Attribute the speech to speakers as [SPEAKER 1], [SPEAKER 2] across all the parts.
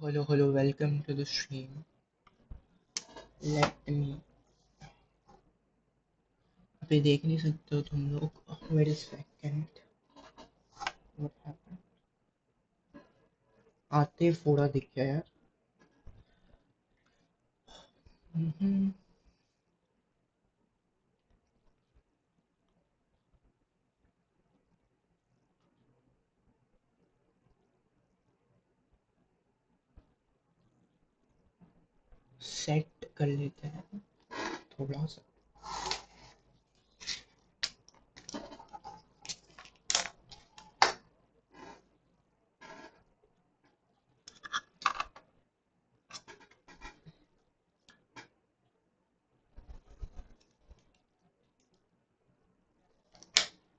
[SPEAKER 1] hello, welcome to the stream. Let me अभी देख नहीं सकते हो तुम लोग wait a second what happened आते ही फोड़ा दिख गया यार सेट कर लेते हैं थोड़ा सा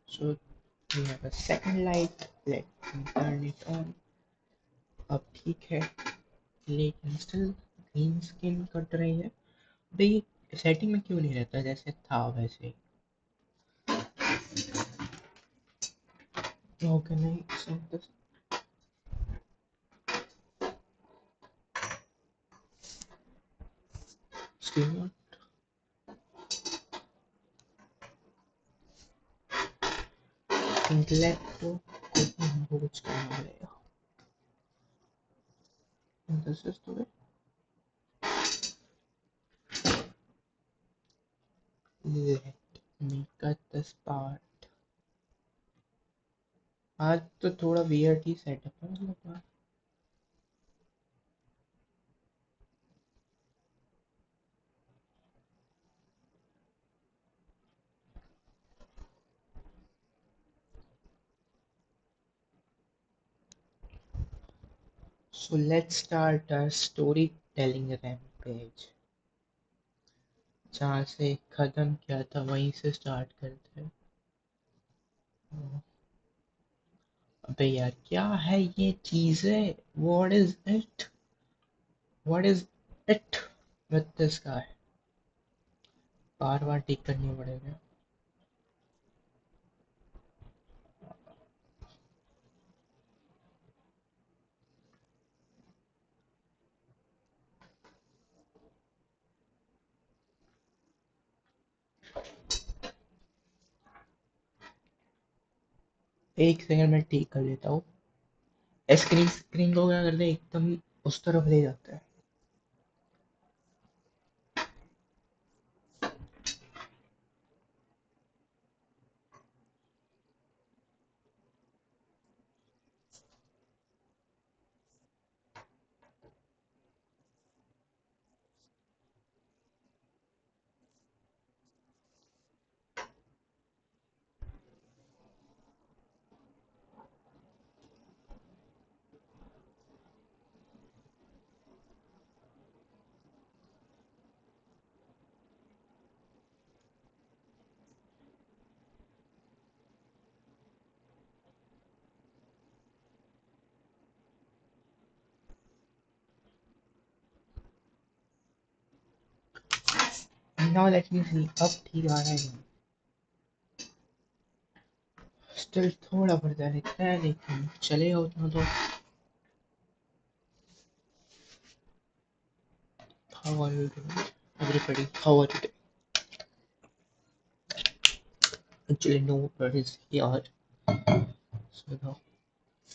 [SPEAKER 1] so we have a second light let me turn it on अब ठीक है लेकिन स्टिल ग्रीन स्किन कट रही है भाई सेटिंग में क्यों नहीं रहता जैसे था वैसे ही how can I set this still not think laptop को कुछ करना पड़ेगा this is the way let me cut this part आज तो थोड़ा वियर्ड ही सेटअप है मतलब so let's start our storytelling rampage जहाँ से खत्म किया था वहीं से स्टार्ट करते हैं अबे यार क्या है ये चीजें what is it with this guy बार बार ठीक करनी पड़ेगा एक सेकंड में ठीक कर लेता हूँ स्क्रीन स्क्रीन को क्या करते हैं एकदम उस तरफ ले जाता है now let me see अब ठीक आ रहा है स्टिल थोड़ा बढ़ता दिखता है लेकिन चलेगा उतना तो how are you doing everybody how are you doing actually nobody's here so the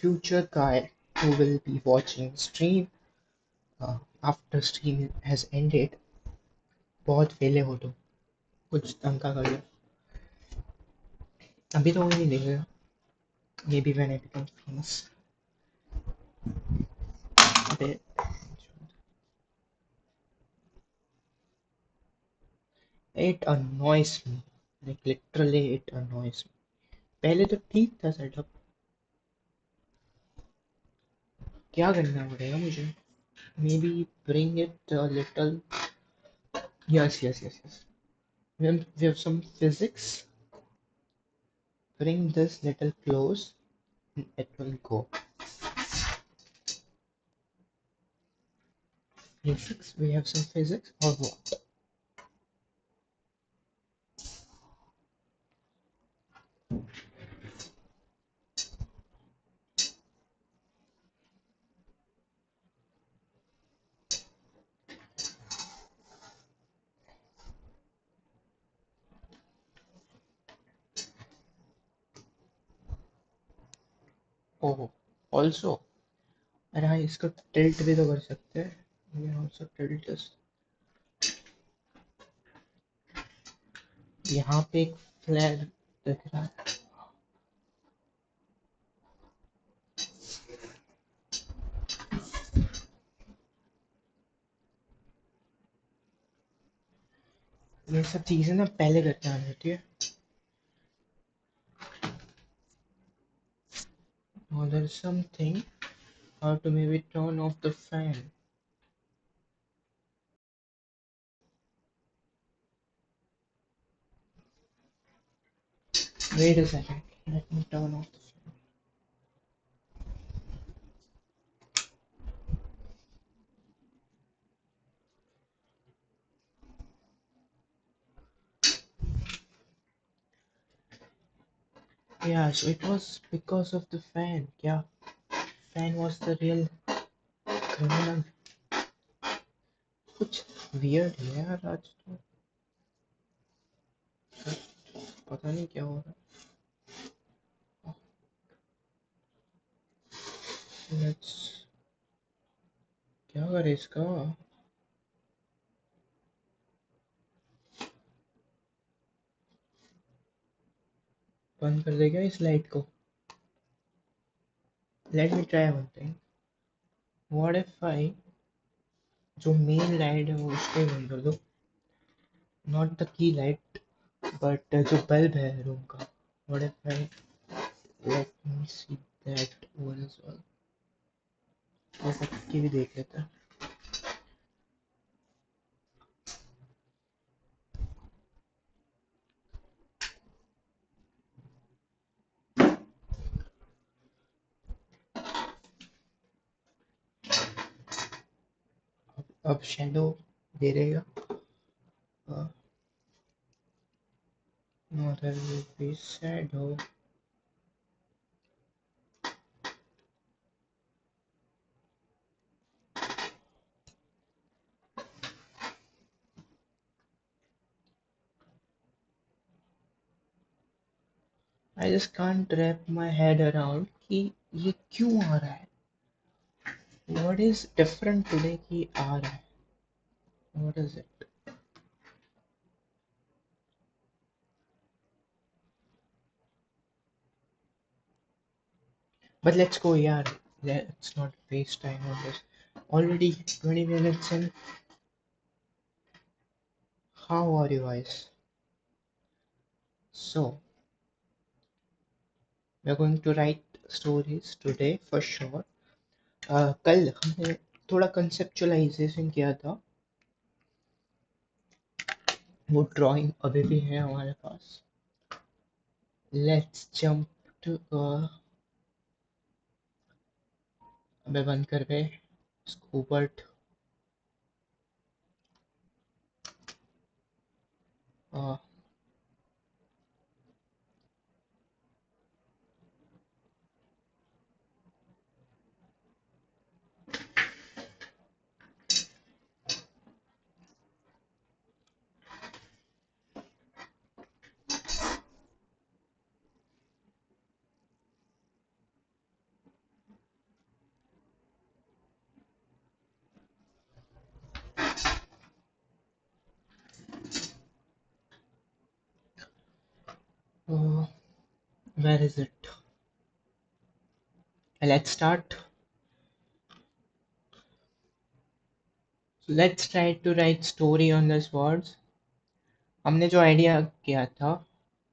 [SPEAKER 1] future guy who will be watching stream after stream has ended बहुत फेले हो तो कुछ ढंग का कर लो अभी तो कोई नहीं देखेगा maybe when I become famous अबे it annoys me like literally it annoys me पहले तो ठीक था सेटअप क्या करना पड़ेगा मुझे maybe bring it a little yes we have some physics bring this little close and it will go physics we have some physics or what oh, also. अरे हाँ, इसको टिल्ट भी तो कर सकते हैं। ये ऑल्सो टिल्ट इज। यहाँ पे एक फ्लैग दिख रहा है। ये सब चीजें ना पहले करके आनी होती है। Now there's something how to maybe turn off the fan. Wait a second. Let me turn off the fan. Yeah, so it was because of the fan. Yeah, fan was the real criminal. कुछ weird है यार आज तो। पता नहीं क्या हो रहा है। Let's क्या करे इसका। बंद कर दे क्या इस लाइट को। Let me try one thing. What if I जो मेन लाइट है वो उसको ही बंद कर दो। Not the key light, but जो बल्ब है रूम का। What if I let me see that one as well. ऐसा करके भी देख लेते हैं। अब शैडो दे रहेगा। No, there will be shadow. I just can't wrap my head around कि ये क्यों आ रहा है। What is different today कि आ रहा है। What is it? But let's go यार। Let's not waste time on this. Already 20 minutes in. How are you guys? So, we're going to write stories today for sure. कल हमने थोड़ा conceptualisation किया था। वो ड्राइंग अभी भी है हमारे पास। लेट्स जंप टू अबे बंद कर बे स्कूबर्ट। Where is it. Let's start. Let's try to write story on this words. हमने जो आइडिया किया था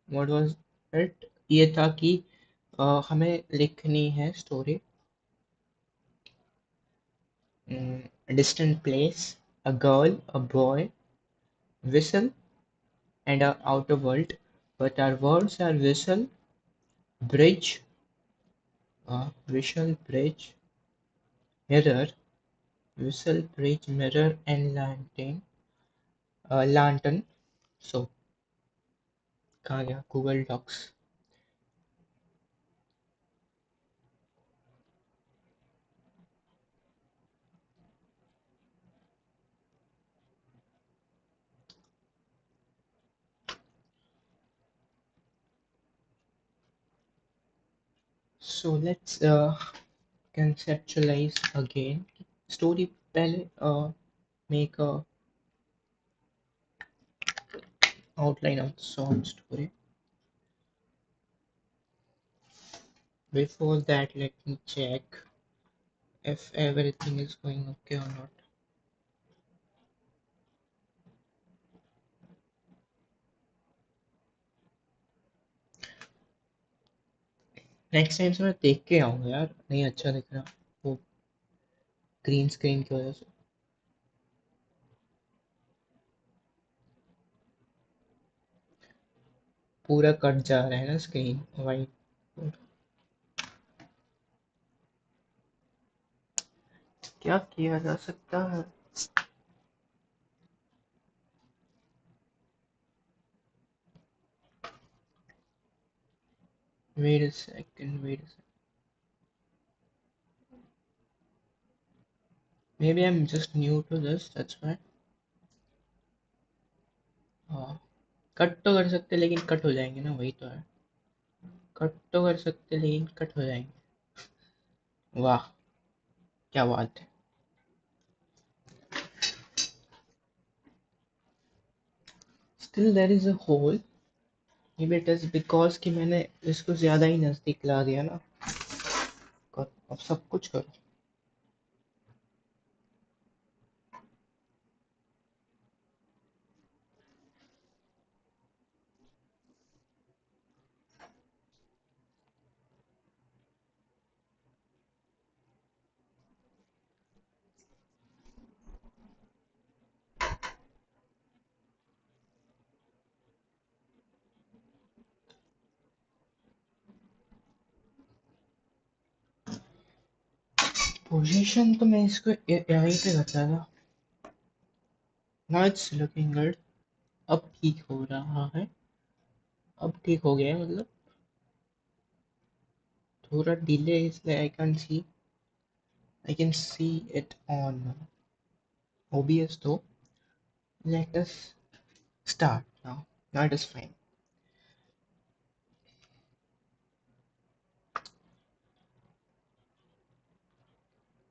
[SPEAKER 1] व्हाट वाज इट, ये था कि हमें लिखनी है story. Distant place, a girl, a boy, whistle, and a outer world. But our words are whistle, bridge, whistle, bridge, mirror, whistle, bridge, mirror, and lantern. Lantern. So कहाँ गया Google docs. So let's conceptualize again. Story पहले make a outline of the short story. Before that, let me check if everything is going okay or not. Next time से मैं देख के आऊंगा यार, नहीं अच्छा दिख रहा वो ग्रीन स्क्रीन की वजह से। पूरा कट जा रहा है ना स्क्रीन वाइट। क्या किया जा सकता है? Wait a second, wait a second, maybe I am just new to this, that's why. हाँ, कट तो कर सकते लेकिन कट हो जाएंगे ना, वही तो है। कट तो कर सकते लेकिन कट हो जाएंगे। वाह, क्या बात है। Still there is a hole. Maybe it is because कि मैंने इसको ज्यादा ही नजदीक ला दिया ना। अब सब कुछ करो। पोजीशन तो मैं इसको यहीं पे रखा था। Now it's looking good. अब ठीक हो रहा है। अब ठीक हो गया है मतलब। थोड़ा डिले इसलिए I can see it on OBS though. Let us start now. Now it is fine.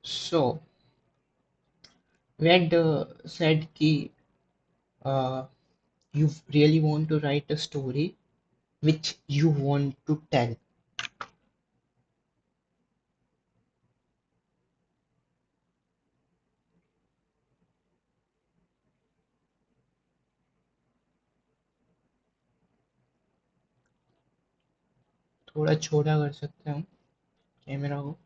[SPEAKER 1] So we had said कि uh, you really want to write a story which you want to tell. थोड़ा छोटा कर सकते हैं हम camera को।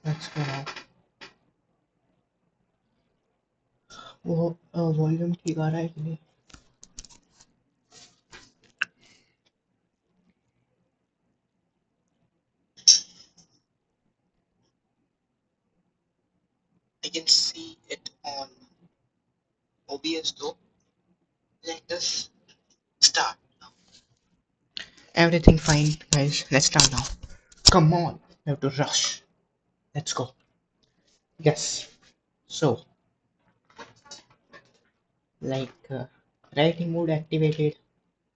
[SPEAKER 1] Let's go now. वो volume ठीक आ रहा है कि नहीं? I can see it on OBS though. Let us start now. Everything fine, guys. Let's start now. Come on, we have to rush. Let's go. Yes. So, like writing mode activated,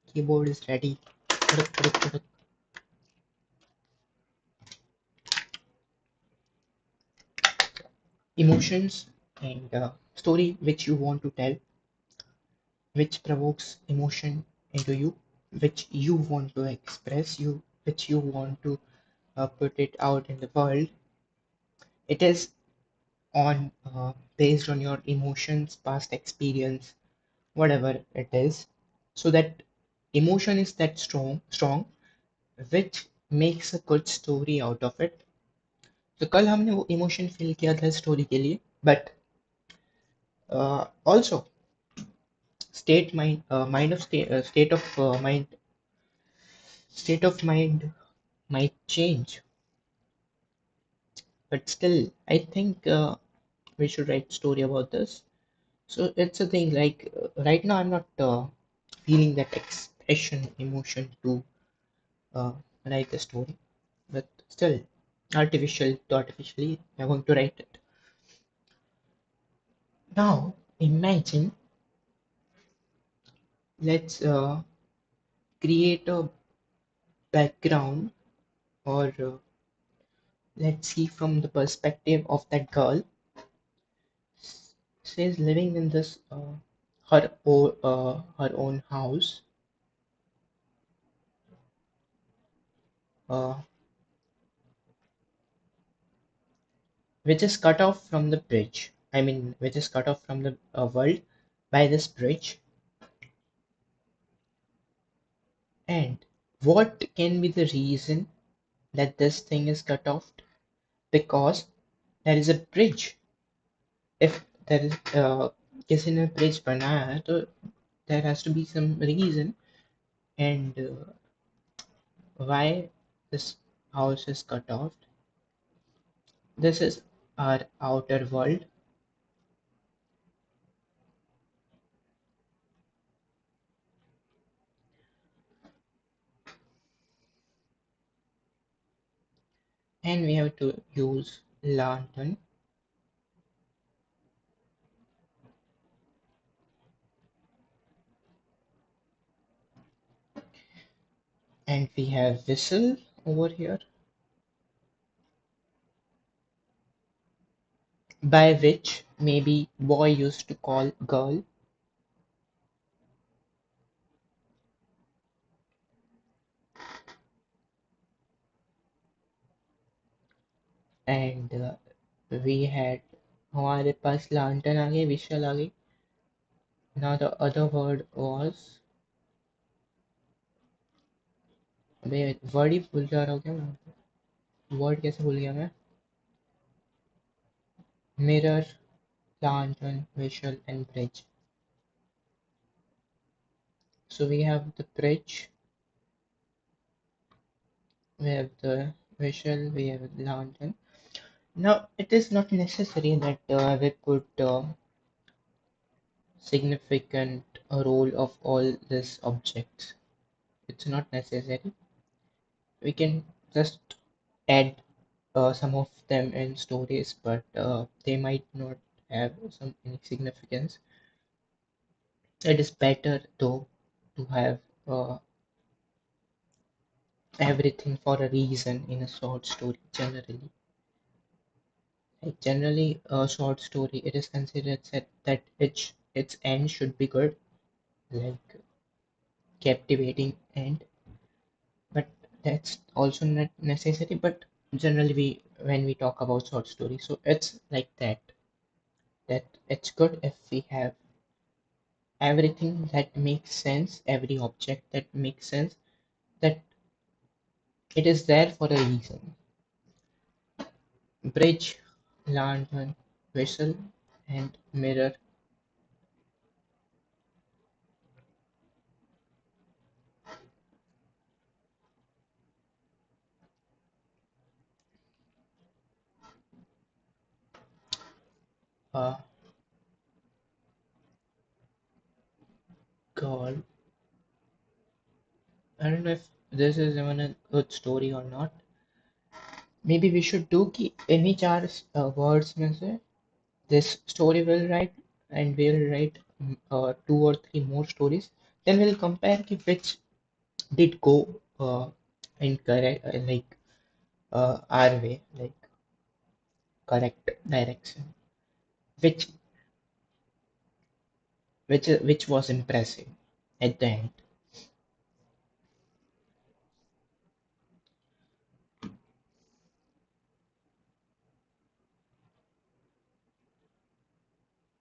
[SPEAKER 1] keyboard is ready. Paduk, paduk, paduk. Emotions and story which you want to tell, which provokes emotion into you, which you want to express, which you want to put it out in the world. It is on based on your emotions, past experience, whatever it is, so that emotion is that strong, which makes a good story out of it. तो कल हमने वो emotion feel किया था story के लिए, but also state mind mind of state of mind might change, but still I think we should write story about this. So it's a thing like right now I'm not feeling that expression emotion to uh, write the story, but still artificially I'm going to write it. Now imagine, let's create a background, or let's see from the perspective of that girl. She's living in this her own house, uh, which is cut off from the bridge. I mean, which is cut off from the world by this bridge. And what can be the reason that this thing is cut off? Because there is a bridge. If there is किसी ने bridge बनाया है, तो there has to be some reason, and why this house is cut off. This is our outer world, and we have to use lantern, and we have whistle over here, by which maybe boy used to call girl, and we had हमारे पास lantern आ गई, whistle आ गई. Now the other word was, अबे word ही भूल जा रहा हूँ क्या मैं, वर्ड कैसे भूल गया मैं. Mirror, lantern, whistle, and bridge. So we have the bridge, we have the visual, we have the lantern. Now, it is not necessary that we put significant role of all these objects. It's not necessary. We can just add some of them in stories, but they might not have some any significance. It is better though to have everything for a reason in a short story generally. Like generally, a short story, it is considered that its end should be good, like captivating end, but that's also not necessary. But generally, when we talk about short story, so it's like that it's good if we have everything that makes sense, every object that makes sense, that it is there for a reason. Bridge, lantern, whistle, and mirror. uh, God, I don't know if this is even a good story or not. Maybe we should do कि any चार words में से this story will write, and we'll write two or three more stories. Then we'll compare कि which did go in correct like our way, like correct direction. Which which was impressive at the end.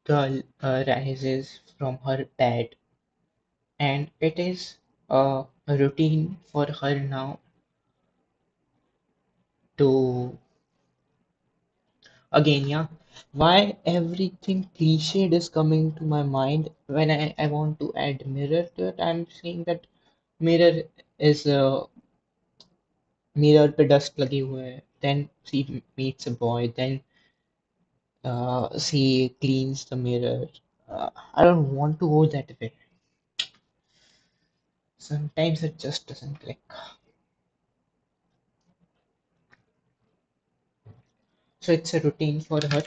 [SPEAKER 1] girl rises from her bed, and it is a routine for her now to, again, yeah, why everything cliched is coming to my mind when I want to add mirror to it. I'm saying that mirror is mirror पे dust लगे हुए हैं, then she meets a boy, then she cleans the mirror. I don't want to go that way. Sometimes it just doesn't click. So it's a routine for her.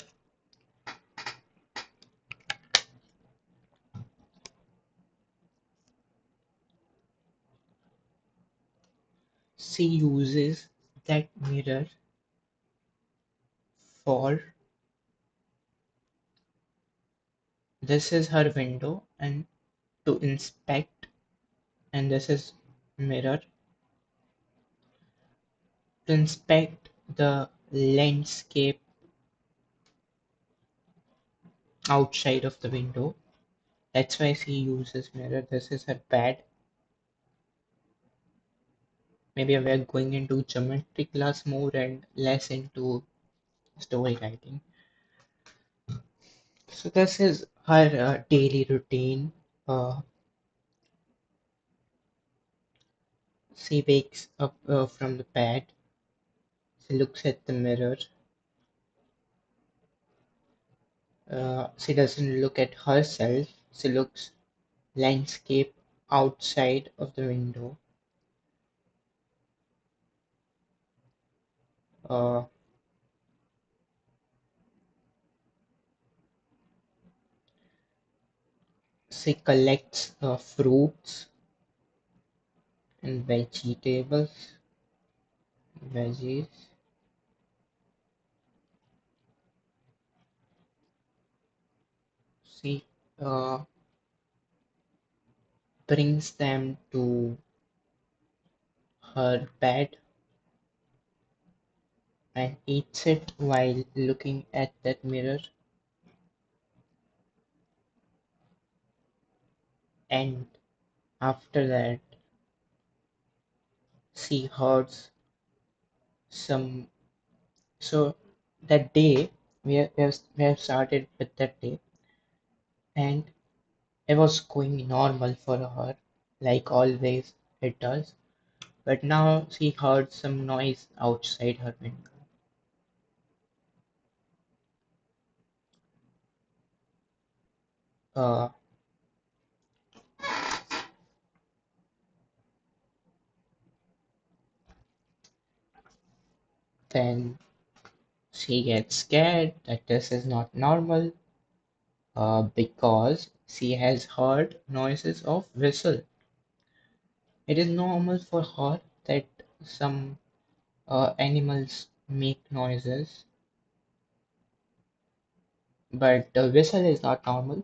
[SPEAKER 1] She uses that mirror for, this is her window and to inspect, and this is mirror to inspect the landscape outside of the window. That's why she uses mirror. This is her bed. Maybe we are going into geometry class more and less into story writing. So this is her daily routine. Uh, she wakes up from the bed. She looks at the mirror. She doesn't look at herself. She looks landscape outside of the window. Uh, she collects fruits and vegetables, veggies. She uh, brings them to her bed and eats it while looking at that mirror. And after that, she herds some. So that day, we have started with that day, and it was going normal for her, like always it does. But now she heard some noise outside her window. Uh, then she gets scared that this is not normal, because she has heard noises of whistle. It is normal for her that some animals make noises, but the whistle is not normal,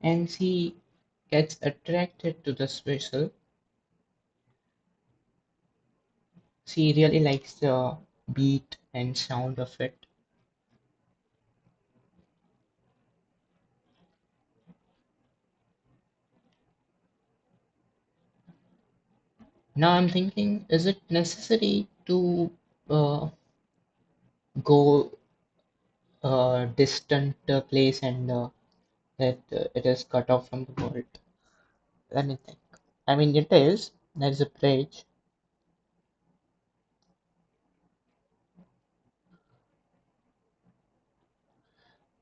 [SPEAKER 1] and she gets attracted to this whistle. She really likes the beat and sound of it. Now I'm thinking, is it necessary to uh, go distant place and that it is cut off from the world? Let me think. I mean, it is. There's a bridge.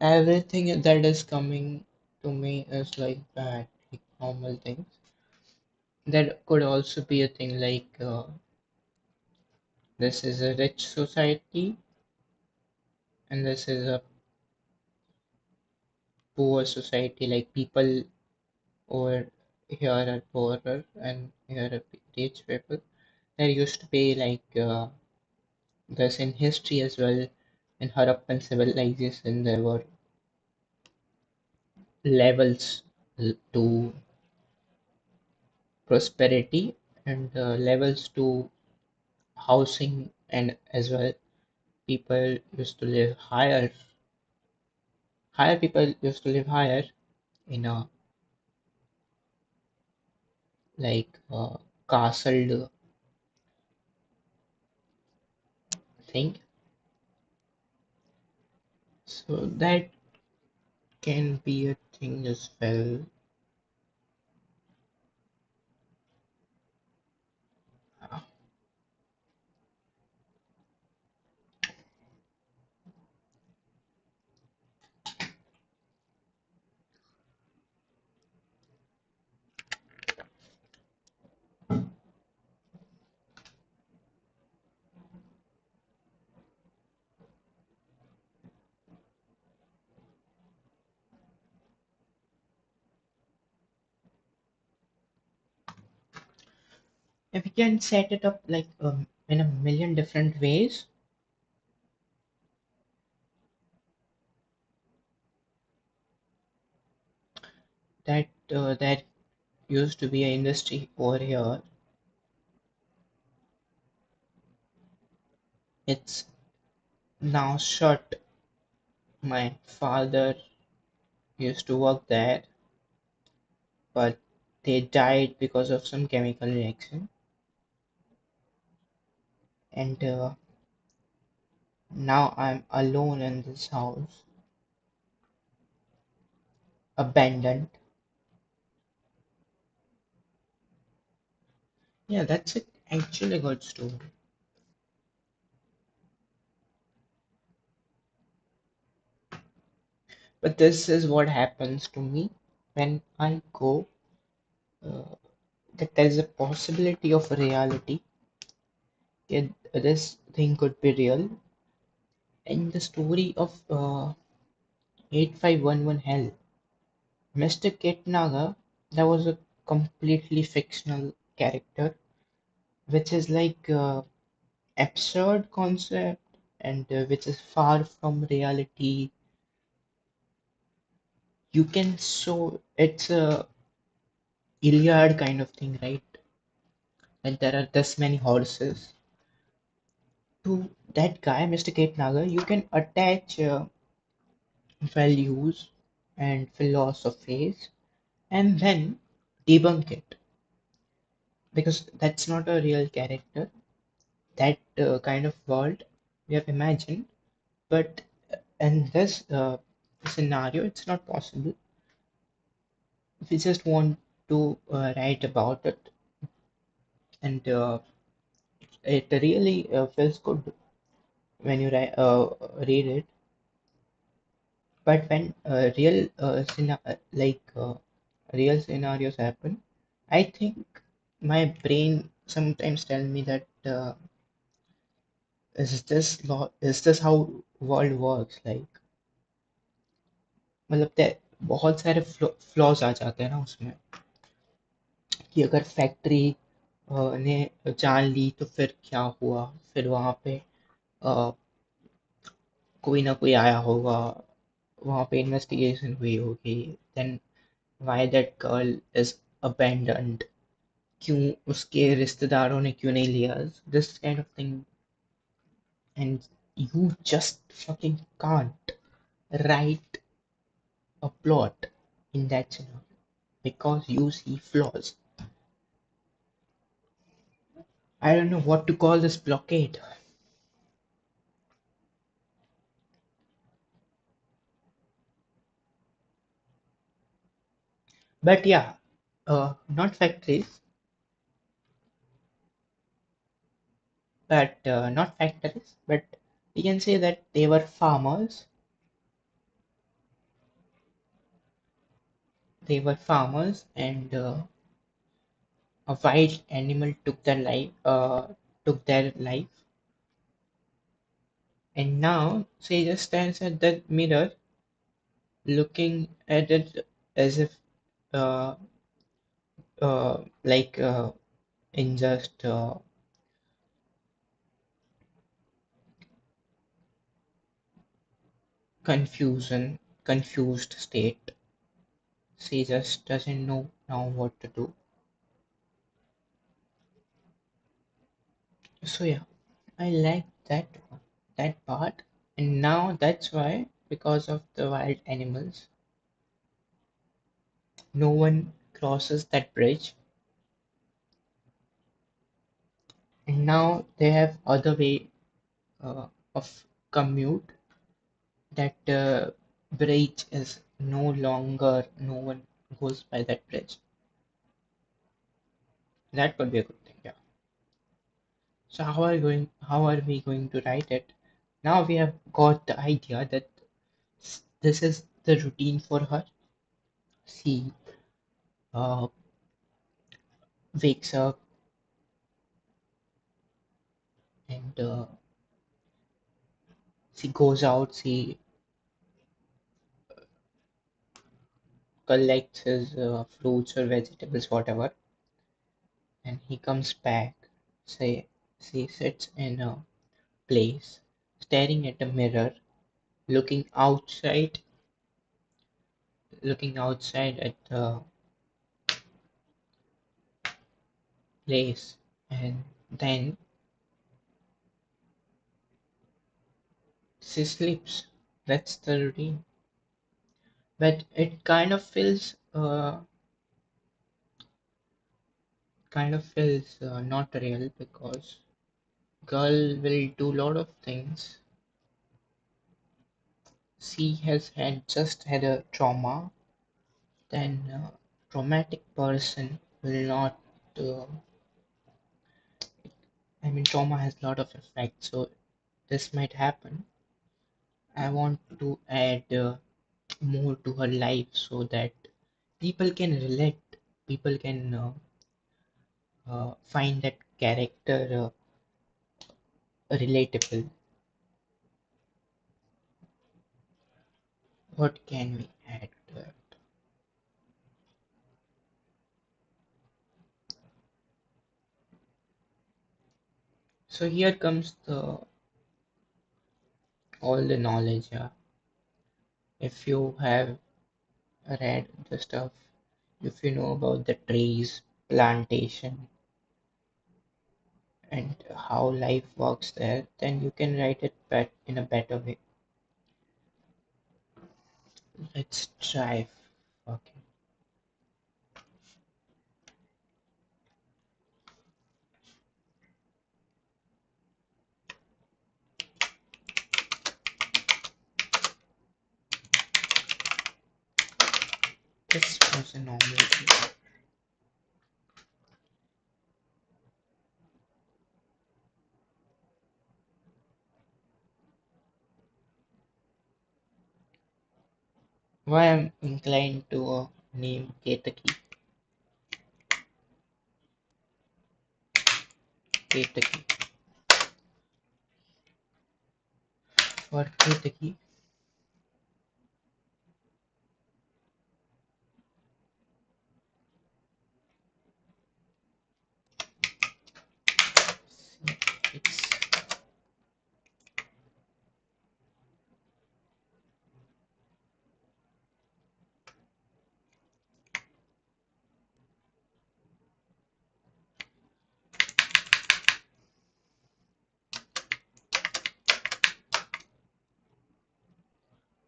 [SPEAKER 1] Everything that is coming to me is like bad, like normal things. That could also be a thing like this is a rich society and this is a poor society. Like people over here are poorer and here are rich people. There used to be like this in history as well. In Harappan civilization, there were levels to prosperity and levels to housing, and as well people used to live higher Higher people used to live higher in a like castle thing. So that can be a thing as well. If we can set it up like in a million different ways, that used to be an industry over here. It's now shut. My father used to work there, but they died because of some chemical reaction. And now I'm alone in this house, abandoned. Yeah, that's actually a good story. But this is what happens to me when I go. Uh, that there is a possibility of reality. This thing could be real. In the story of 8511 Hell, Mr. Kitnaga, that was a completely fictional character, which is like absurd concept and which is far from reality. You can so it's a Iliad kind of thing, right? And there are this many horses. To that guy, Mr. Kitnagar, you can attach values and philosophies and then debunk it because that's not a real character. That kind of world we have imagined, but in this scenario, it's not possible. We just want to write about it, and it really feels good when you read it. But when real scenarios happen, I think my brain sometimes tell me that is this how world works? like मतलब बहुत सारे flaws आ जाते हैं ना उसमें कि अगर factory ने जान ली तो फिर क्या हुआ फिर वहां पे अ, कोई ना कोई आया होगा वहां पे इन्वेस्टिगेशन हुई होगी then why that girl is abandoned क्यों उसके रिश्तेदारों ने क्यों नहीं लिया this kind of thing and you just fucking can't write a plot in that scenario because you see flaws. I don't know what to call this blockade. But yeah, not factories, but not factories, but we can say that they were farmers. They were farmers, and a wild animal took their life, and now she just stands at that mirror, looking at it as if, uh, like in just confused state. She just doesn't know now what to do. So yeah, I like that part, and now that's why. because of the wild animals. No one crosses that bridge, and now they have other way of commute. That bridge is no longer, no one goes by that bridge. That could be a good thing, yeah. So how are we going to write it? Now we have got the idea that this is the routine for her. She uh, wakes up and she goes out, she collects his fruits or vegetables, whatever, and he comes back. Say she sits in a place, staring at a mirror, looking outside, looking outside at the place, and then she sleeps. That's the routine. But it kind of feels not real because girl will do lot of things. She has just had a trauma. Then traumatic person will not. Uh, I mean, trauma has a lot of effects, so this might happen. I want to add more to her life so that people can relate. People can find that character relatable. What can we add to it? So here comes the all the knowledge. If you have read the stuff, if you know about the trees, plantation, and how life works there, then you can write it in a better way. Let's try. Okay. This was a normal thing. Why I'm inclined to name Ketaki. Ketaki. For Ketaki, it's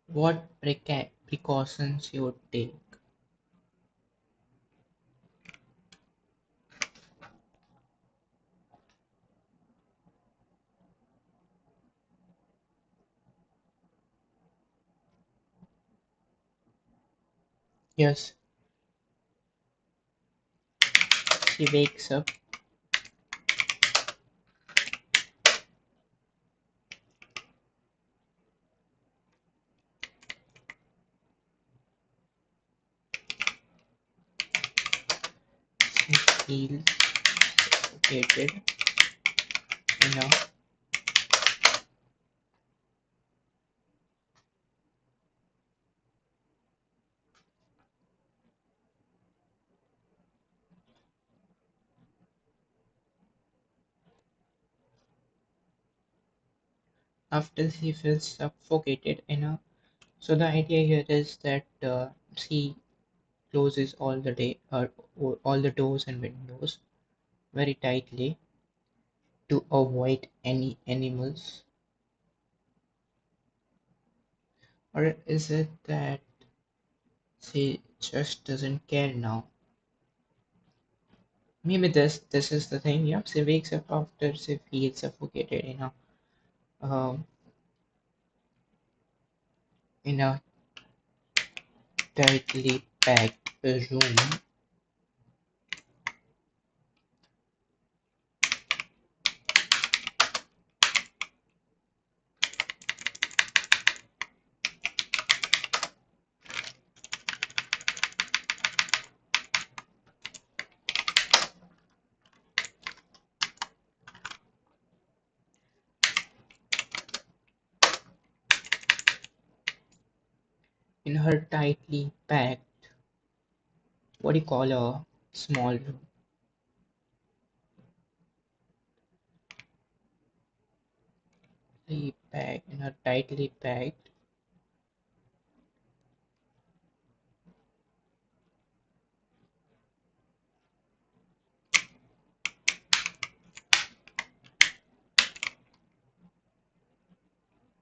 [SPEAKER 1] what precautions you would take. Yes, she wakes up. She feels suffocated enough. After she feels suffocated enough. So the idea here is that she closes all the doors and windows very tightly to avoid any animals Or is it that she just doesn't care now? Maybe this is the thing. Yep, she wakes up after she feels suffocated um, in a tightly packed room. In her tightly packed, what do you call a small room? Tightly packed, in her tightly packed.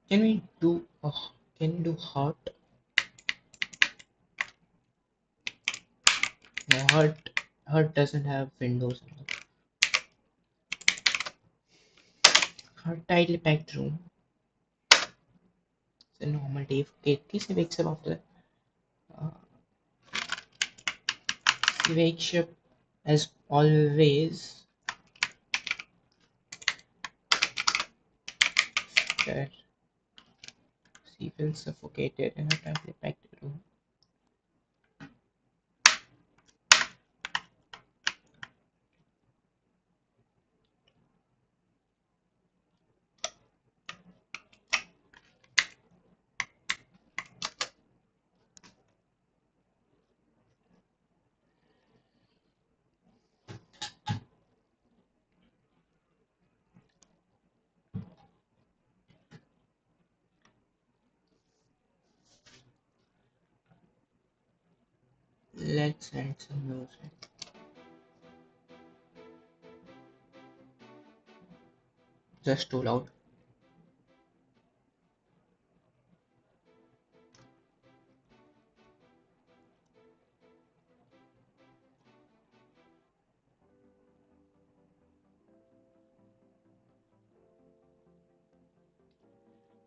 [SPEAKER 1] Can we do a, can you do heart? No, heart doesn't have windows. Her tightly packed room. It's a normal day. Casey wakes up after that. Uh, he wakes up as always. That she feels suffocated in a tightly packed room. Let's add some music. Just too loud.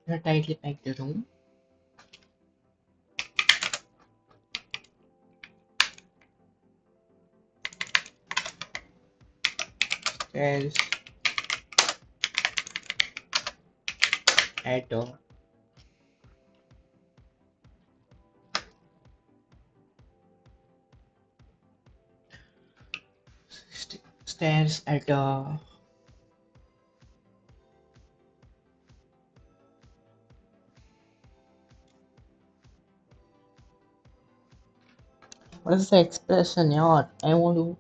[SPEAKER 1] In a tightly packed room. Stares at a stares at a what is the expression? Yeah, I want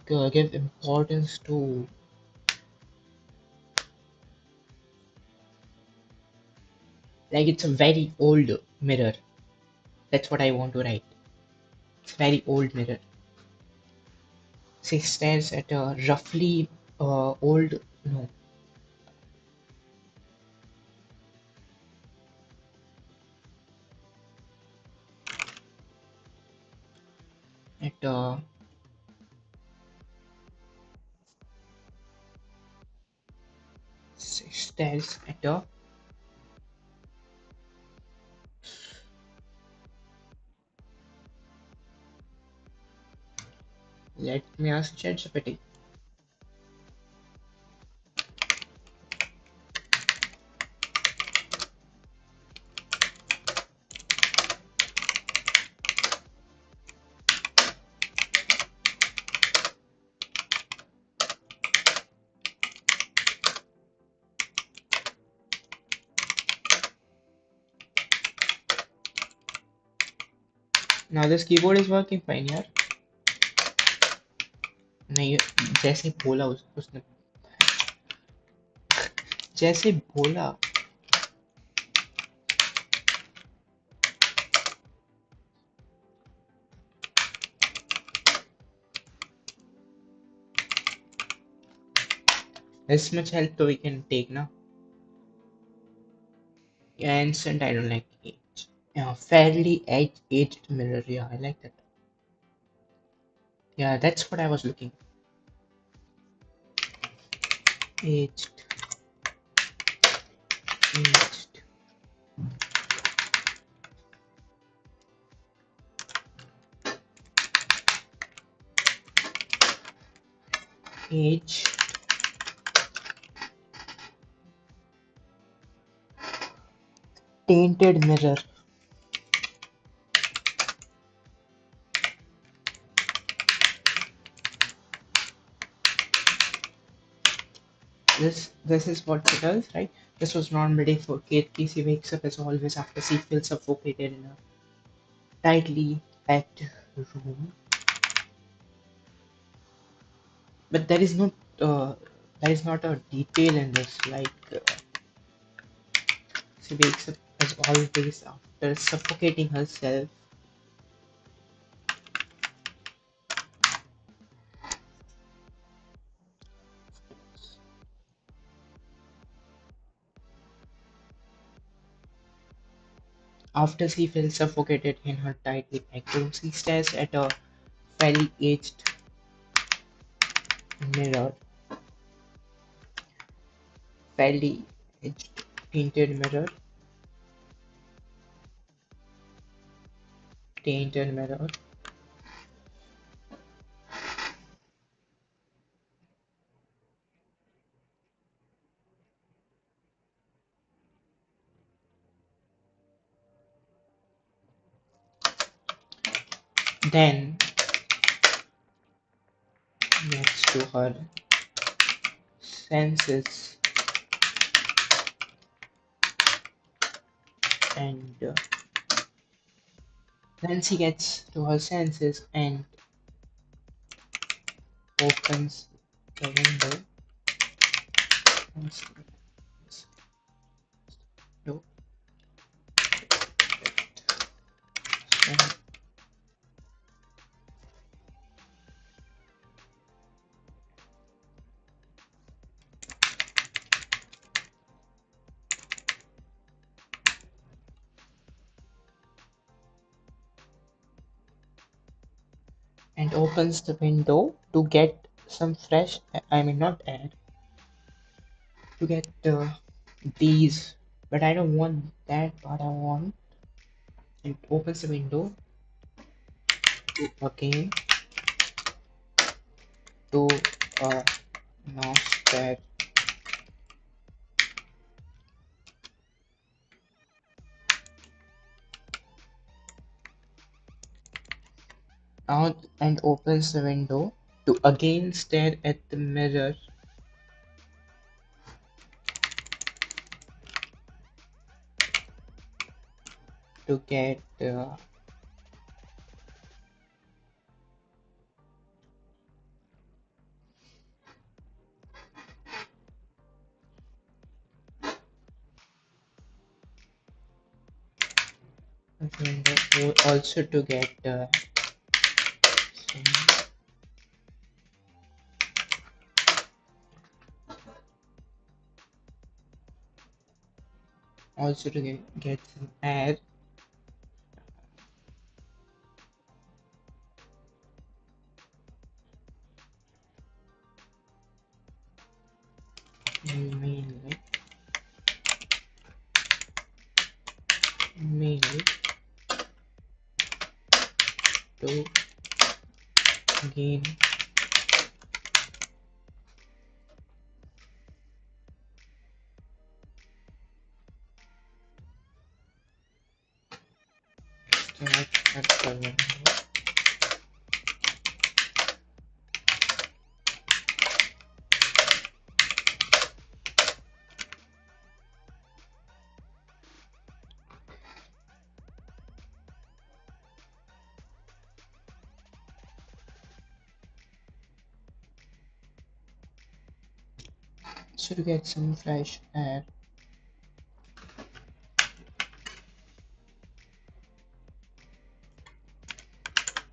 [SPEAKER 1] to give importance to it's a very old mirror. That's what I want to write. It's a very old mirror. She stares at a roughly old no at she stares at a let me ask ChatGPT. Now this keyboard is working fine यार. नहीं जैसे बोला उसने जैसे बोला this much help तो we can take ना. Ancient, I don't like age. Fairly aged mirror. Yeah, I like that. Yeah, that's what I was looking. Aged, aged, age, tainted mirror. This is what she does, right? This was normally for Kate. Casey wakes up as always after she feels suffocated in a tightly packed room. But uh, there is not a detail in this. Like she wakes up as always after suffocating herself. After she feels suffocated in her tightly packed room, she stares at a fairly aged mirror, fairly aged painted mirror, tainted mirror. Then next to her senses and then she gets to her senses and opens the window. No, and opens the window to get some fresh, I mean, not air, to get these. But I don't want that part. I want. It opens the window to again to uh, master out and opens the window to again stare at the mirror to get also to get some- also to get some air. Mainly, mainly to gain start at the window. So to get some fresh air.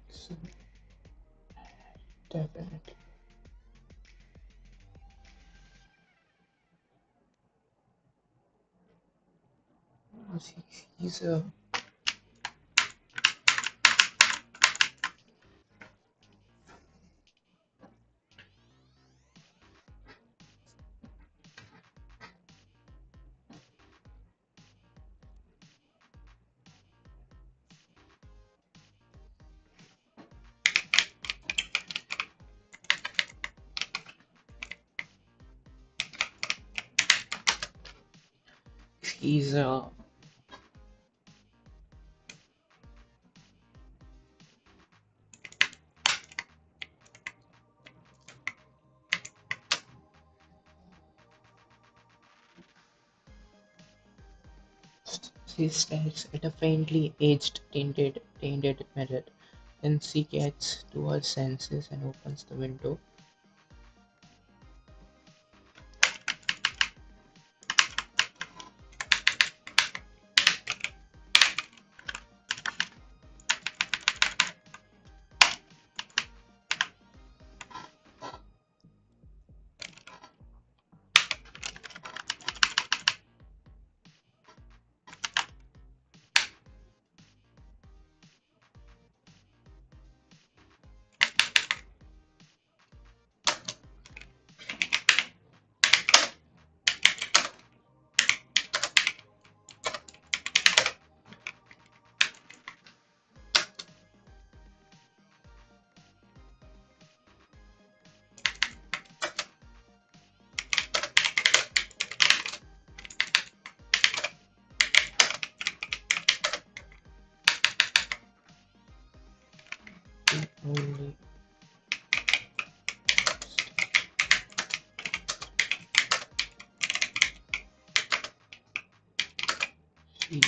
[SPEAKER 1] So definitely. he's he's she stares at a faintly aged tainted mirror. Then she gets to her senses and opens the window. The only she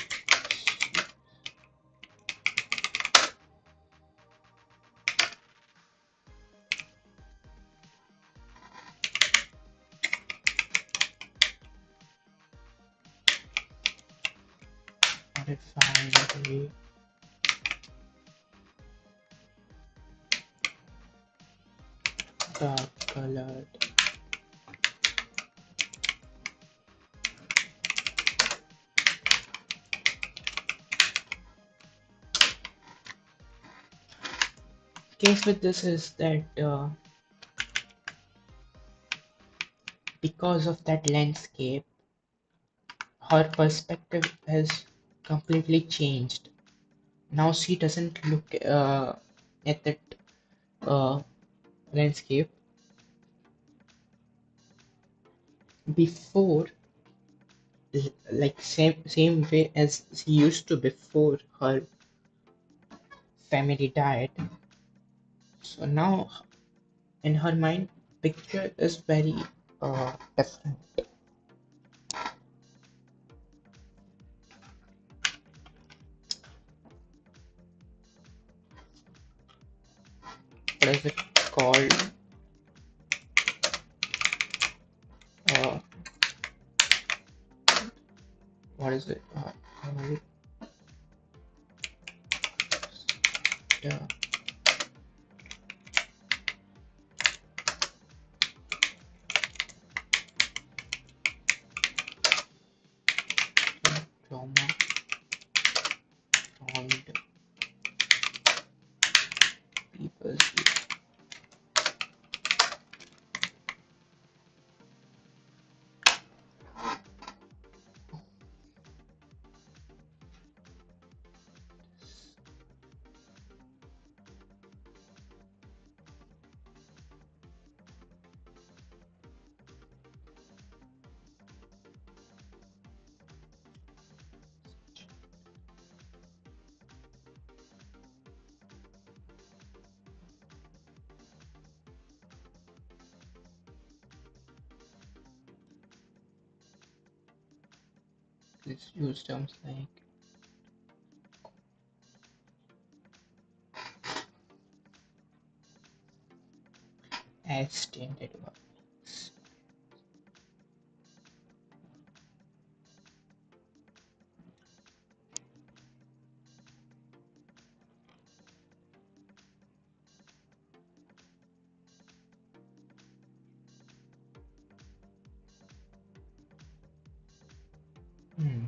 [SPEAKER 1] modified dark colored case with this is that because of that landscape, her perspective has completely changed. Now she doesn't look at that uh, landscape before, like same way as she used to before her family died. So now in her mind, picture is very different. What is it called? Uh, what is it? Uh, trauma informed people. Let's use terms like extended works. Hmm.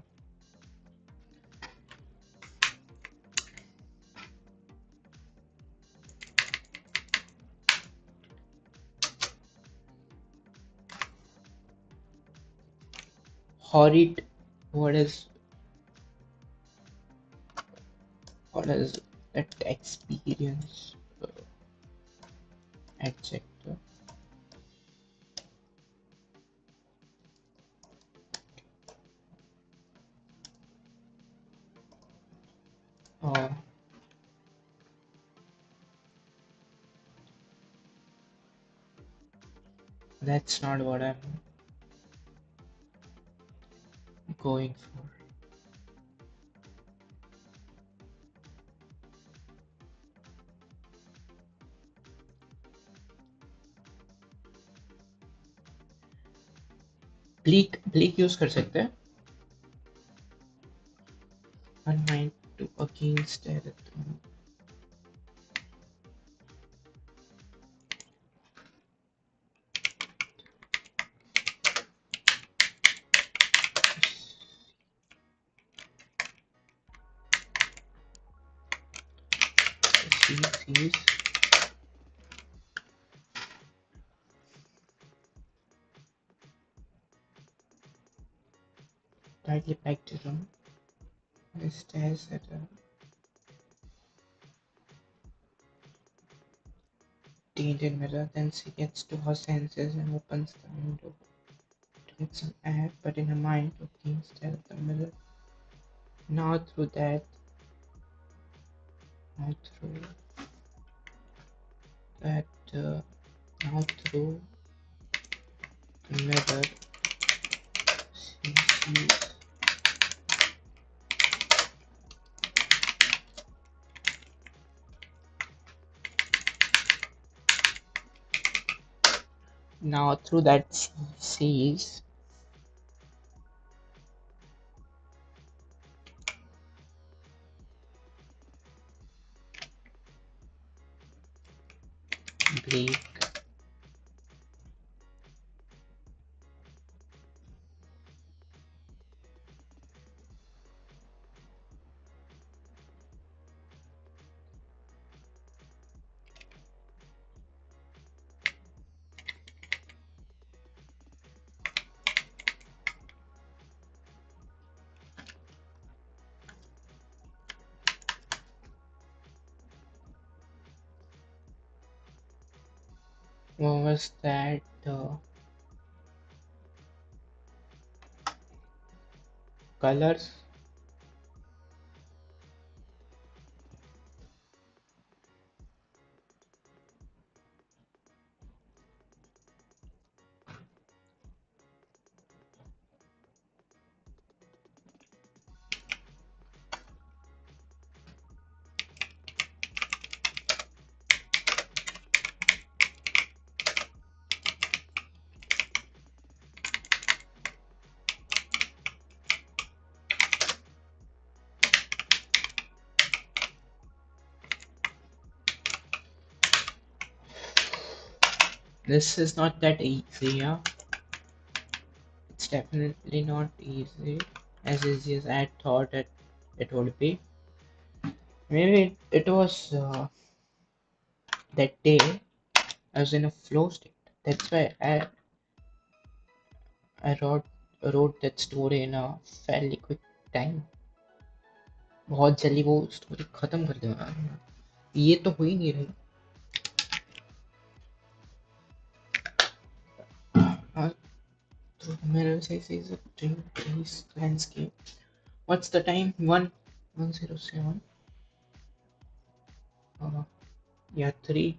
[SPEAKER 1] horrid. What is what is that experience adjective? Oh, that's not what I'm going for. Bleak bleak use कर सकते हैं. Unmind to against it. Sees tightly packed room. Stares at a tinted mirror. Then she gets to her senses and opens the window to get some air. But in her mind, O'Kane stares at the mirror. Now through that, now through that, now through the mirror, she sees. Now through that, she sees Blake. What was that? Colors. This is not that easy, yeah. It's definitely not as easy as I thought it would be. Maybe it was that day I was in a flow state. That's why I wrote that story in a fairly quick time. बहुत जल्दी वो story खत्म कर दूंगा. ये तो हो ही नहीं रही. Uh, through the mirror says a dream trees landscape. What's the time? 1:07. Uh, yeah, 3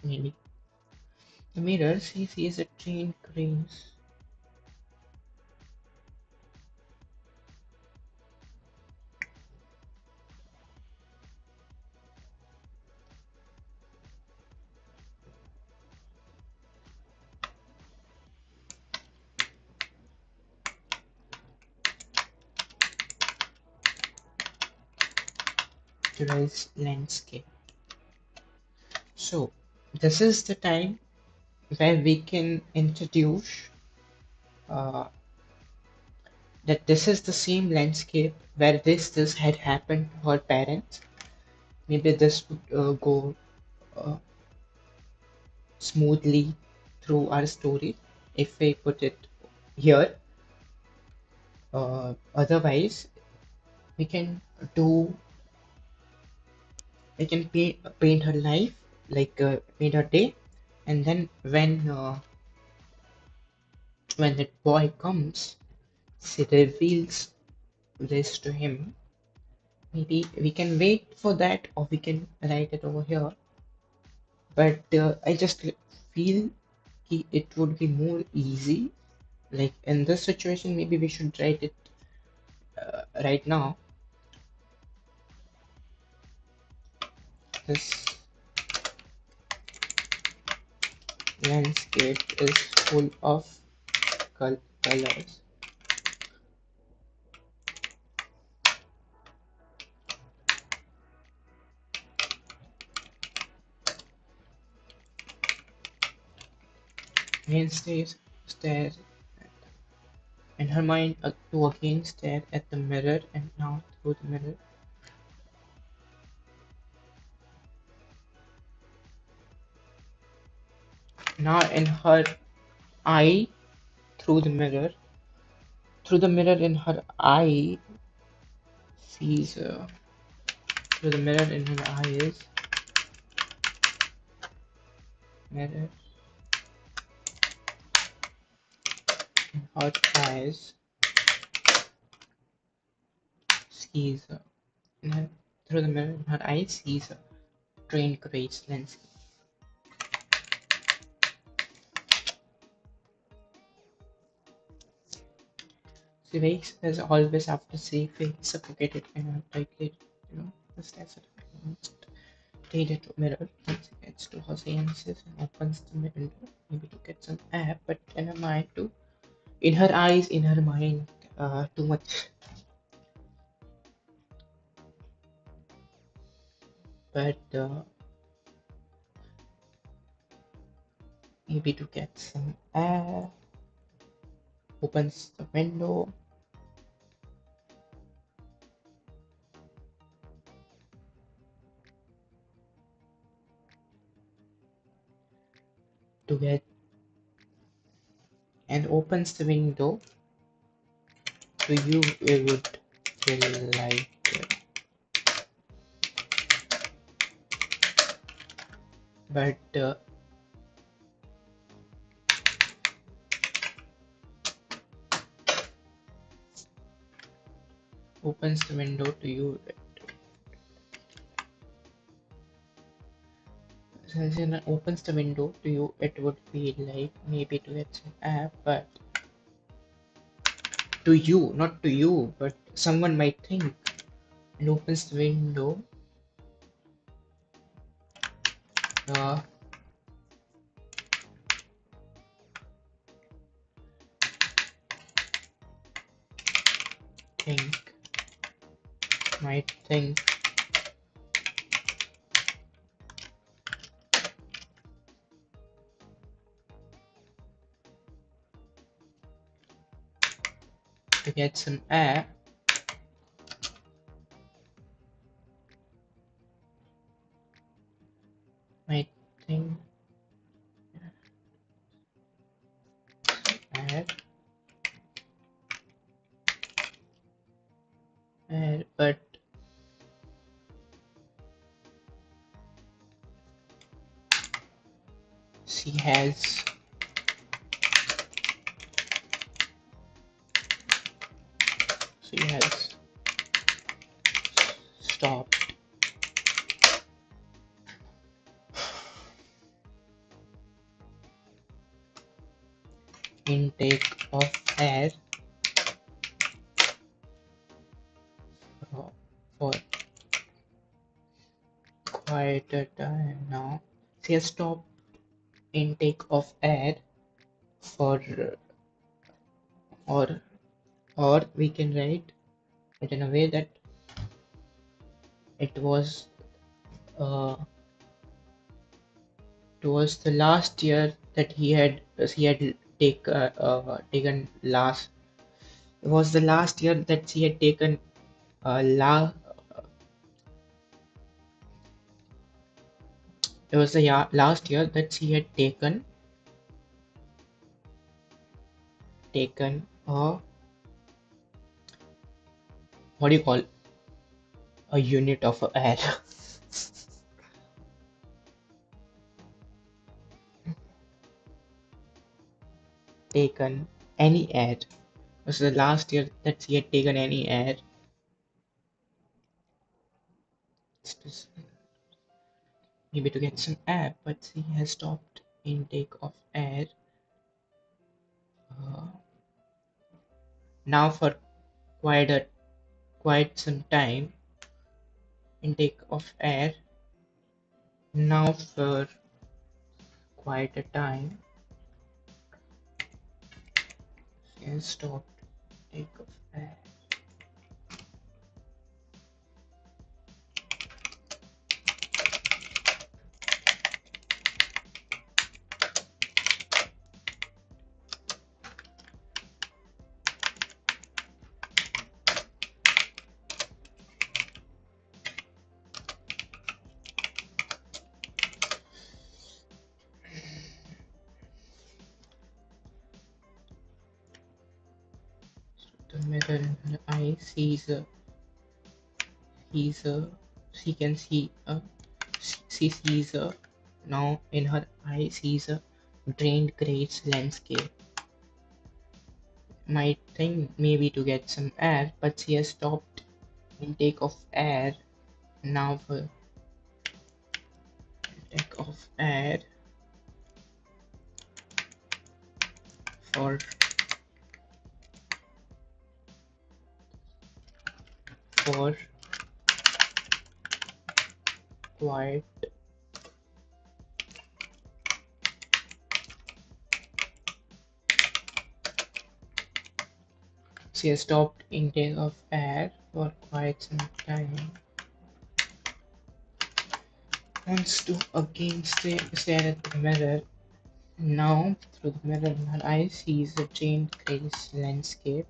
[SPEAKER 1] maybe. The mirror says a train cranes. Today's landscape. So this is the time where we can introduce uh, that this is the same landscape where this had happened to her parents. Maybe this would go uh, smoothly through our story if we put it here. Otherwise, we can do we can paint her life, like paint her day, and then when that boy comes, she reveals this to him. Maybe we can wait for that, or we can write it over here. But I just feel it would be more easy. Like in this situation, maybe we should write it right now. This landscape is full of colors. Again stares in her mind to again stare at the mirror, and now through the mirror. Now in her eye, through the mirror, in her eye sees through the mirror in her eyes, mirror in her eyes sees in her, through the mirror in her eyes sees a train grace landscape. She wakes as always after she feels suffocated and tightly, just as it stared to mirror. Once she gets to her senses and opens the window, maybe to get some air, but in her mind too, in her eyes, in her mind, too much. But maybe to get some air, opens the window. To get and opens the window. To you, it would feel like but opens the window to you. Since it opens the window to you, it would feel like maybe to get some air, but to you, not to you, but someone might think, and opens the window. Uh, think, might think to get some air. Might think air, but she has stopped intake of air for quite a time now. She has stopped intake of air for or we can write it in a way that it was uh, towards the last year that he had taken last. It was the last year that she had taken la it was the last year that she had taken a what do you call a unit of air? Taken any air. Was the last year that he had taken any air? Maybe to get some air, but he has stopped intake of air uh, now for quite some time. Intake of air now for quite a time. He has stopped intake of air. The mirror in her eye he's a she can see she sees a now in her eye sees a drained grace landscape. Might think maybe to get some air, but she has stopped intake of air now for intake of air for for quite she has stopped intake of air for quite some time. Wants to again stare at the mirror. Now, through the mirror in her eyes, sees a drained grace landscape.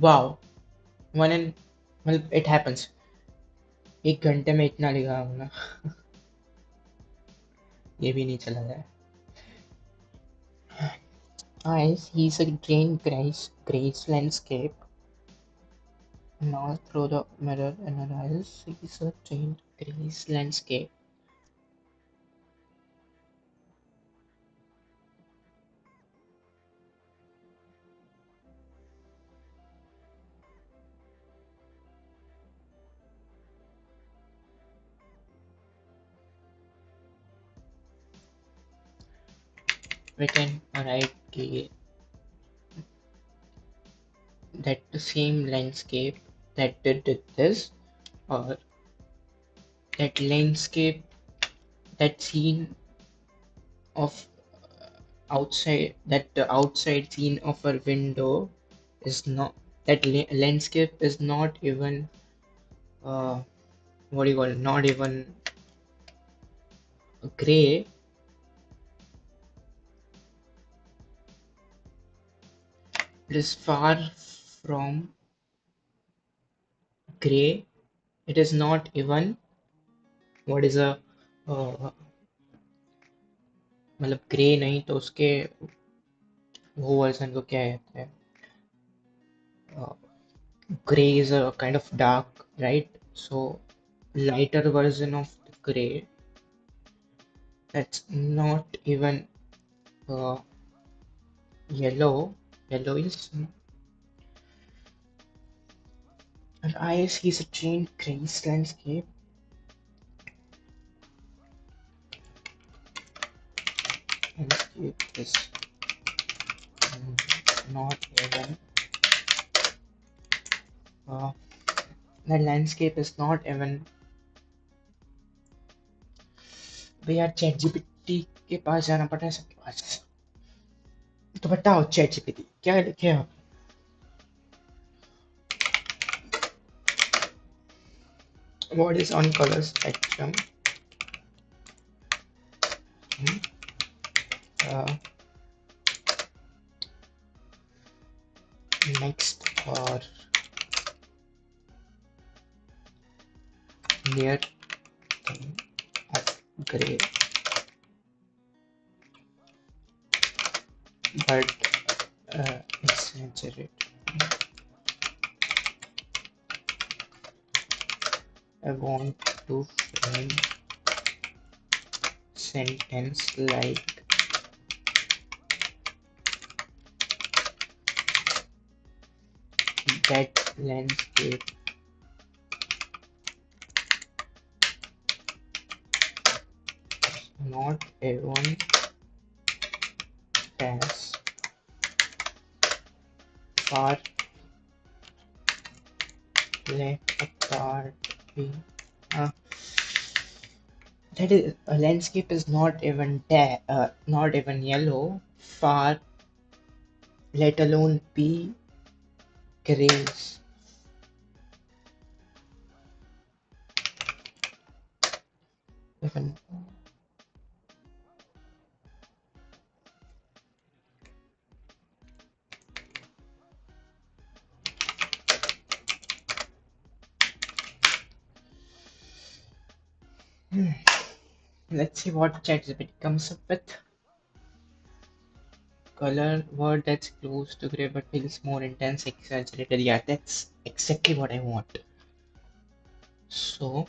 [SPEAKER 1] Wow, one in well, it happens. 1 घंटे में इतना लिखा होगा ये भी नहीं चला जाए. Eyes, he's a drained grace landscape. Now through the mirror in her eyes, sees a drained grace landscape. Written alright that the same landscape that did this, or that landscape, that scene of outside, that the outside scene of a window is not, that landscape is not even what do you call it, not even gray. It is far from gray. It is not even what is a मतलब grey नहीं तो उसके वो version को क्या कहते हैं. Gray is a kind of dark, right? So lighter version of the gray, that's not even uh, yellow. Yellow is her eyes. He's a trained grace landscape. Landscape is not even uh, the landscape is not even. भैया chat GPT के पास जाना पड़ा है सबके पास. तो बताओ chat GPT क्या लिखे आप. What is on color spectrum? Uh, next or near as gray, but exaggerate. I want to frame sentence like that landscape not even as far let apart be. Uh, that is, a landscape is not even yellow, far let alone be grays. Even let's see what ChatGPT comes up with. Color word that's close to gray but feels more intense, exaggerated. Yeah, that's exactly what I want. So,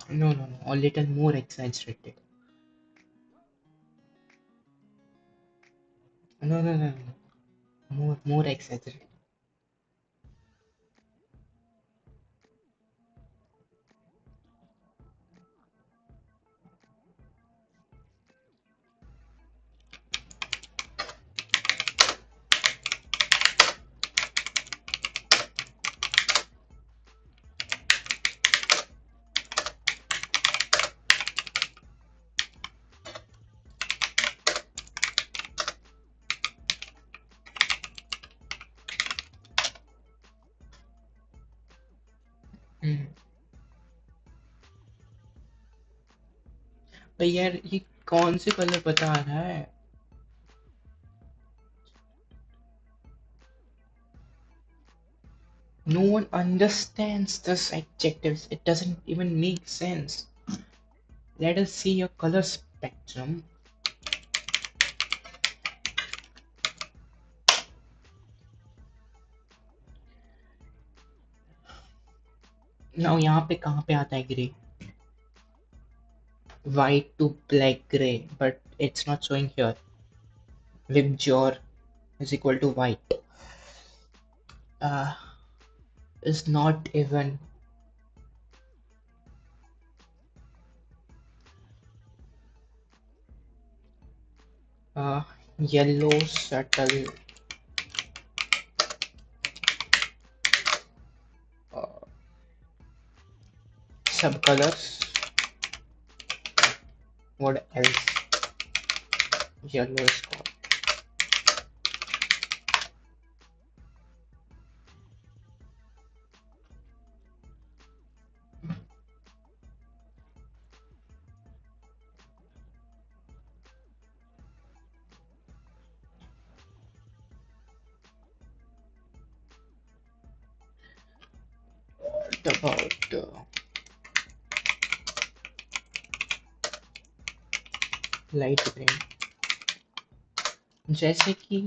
[SPEAKER 1] no, a little more exaggerated. No. More exaggerated. हम्म, तो यार ये कौन से colour बता रहा है? No one understands this adjectives. It doesn't even make sense. Let us see your color spectrum. Now यहाँ पे कहाँ पे आता है grey? White to black gray, but it's not showing here. Vibjor is equal to white. Uh, is not even uh, yellow subtle uh, subcolors. What else? Yellow is called. What about light green? जैसे कि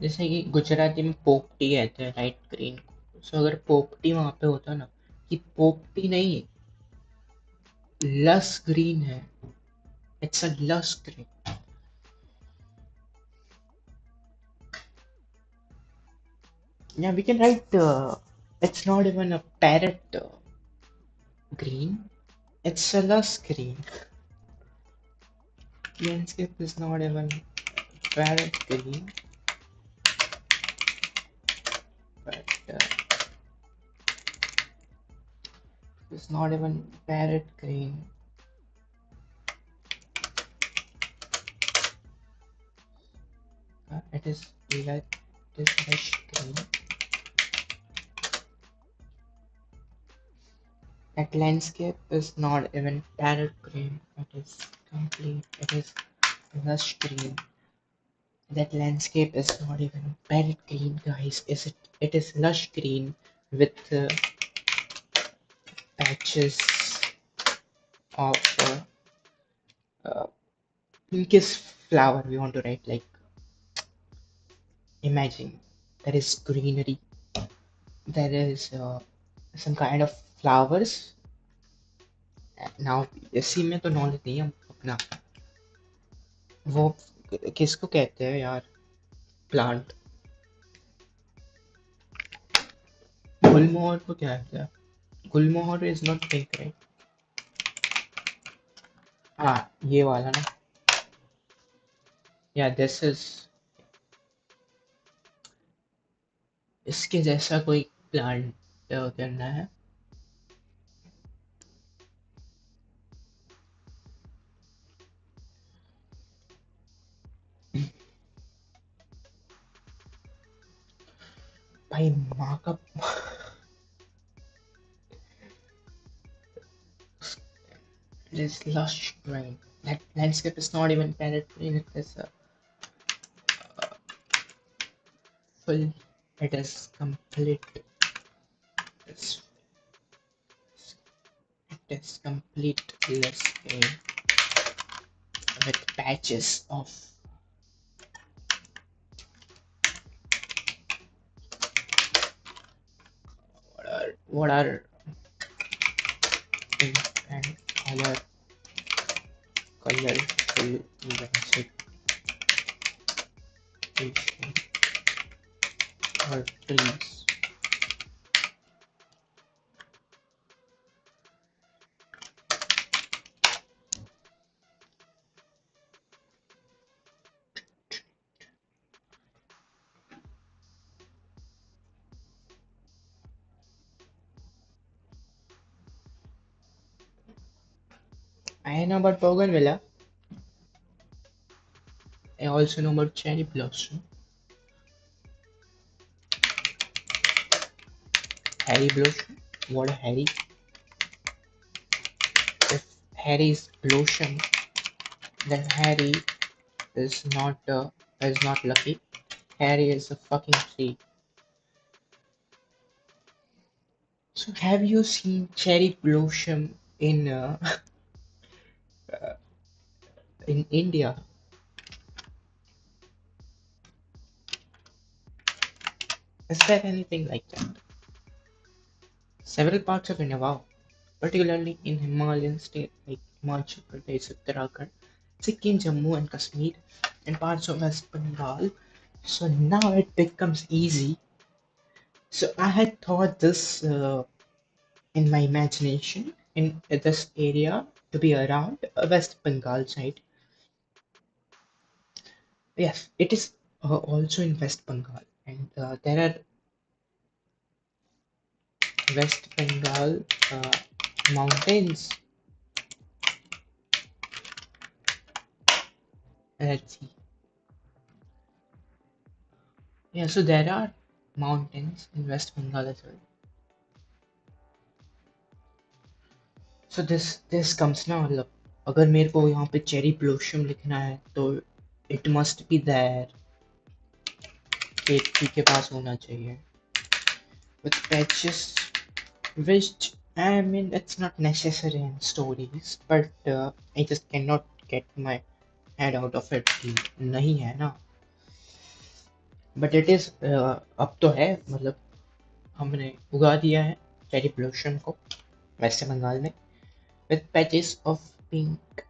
[SPEAKER 1] जैसे कि गुजराती में पोपटी कहते हैं light green को, सो अगर पोपटी वहां पे होता ना कि पोपटी नहीं लस ग्रीन है, इट्स अ लस green. Yeah, we can write it's not even a parrot green, it's a lus green. Landscape is not even parrot green, but it's not even parrot green. It is lush green. That landscape is not even parrot green. It is complete. It is lush green. That landscape is not even parrot green, guys. Is it? It is lush green with patches of uh, pinkish flower. We want to write like imagine there is greenery. There is some kind of flowers. Now इसी में तो knowledge नहीं है अपना वो किसको कहते हैं यार प्लांट गुलमोहर को क्या कहते हैं गुलमोहर इज नॉट पिंक राइट हाँ ये वाला ना या दिस इज इसके जैसा कोई प्लांट करना है भाई माँ का this lush green that landscape is not even parrot green it is full it is complete it's, it is complete landscape with patches of what are pink and colorful vegetation or trees. I know about bougainvillea. I also know about cherry blossom. Harry blossom. What a Harry. If Harry is blossom, then Harry is not lucky. Harry is a fucking tree. So have you seen cherry blossom in India? Is there anything like that? Several parts of India, wow. Particularly in Himalayan state like Himachal Pradesh, Uttarakhand, Sikkim, Jammu and Kashmir, and parts of West Bengal. So now it becomes easy. So I had thought this in my imagination in this area to be around West Bengal side. Yes, it is also in West Bengal, and there are West Bengal mountains. Let's see. Yeah, so there are mountains in West Bengal as well. So this comes ना मतलब अगर मेरे को यहाँ पे cherry blossom लिखना है तो it must be there केतकी के पास होना चाहिए with patches which I mean it's not necessary in stories but I just cannot get my head out of it कि नहीं है ना but it is अब तो है मतलब हमने उगा दिया है चेरी ब्लॉसम को वेस्ट बंगाल में with patches of pink.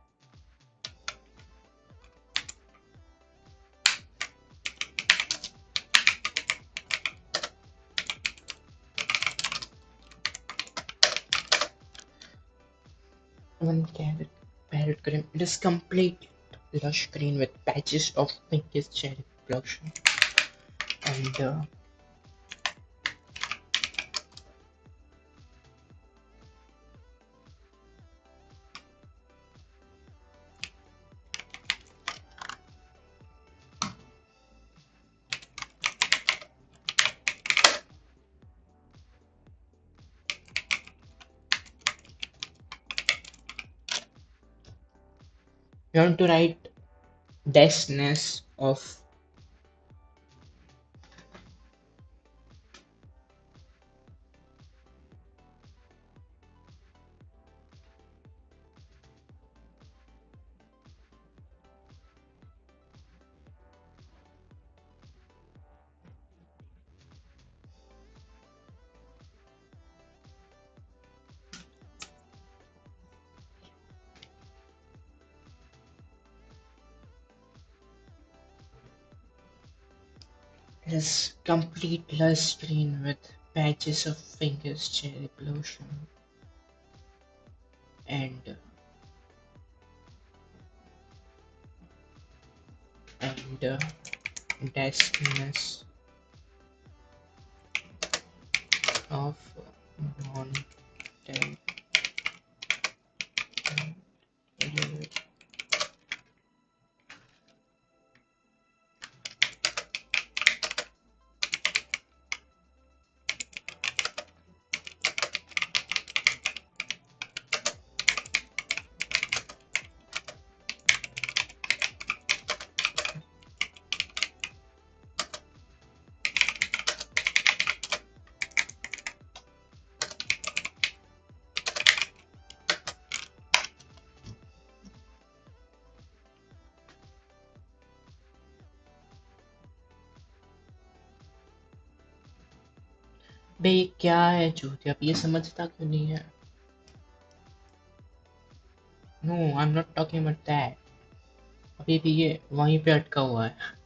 [SPEAKER 1] One parrot green. It is complete lush green with patches of pinkish cherry blossom. And You want to write denseness of. It is complete lush green with patches of fingers cherry blossom and and denseness of non-dead. बे क्या है चूतिया, अब ये समझता क्यों नहीं है? No, I am not talking about that. अभी भी ये वहीं पे अटका हुआ है.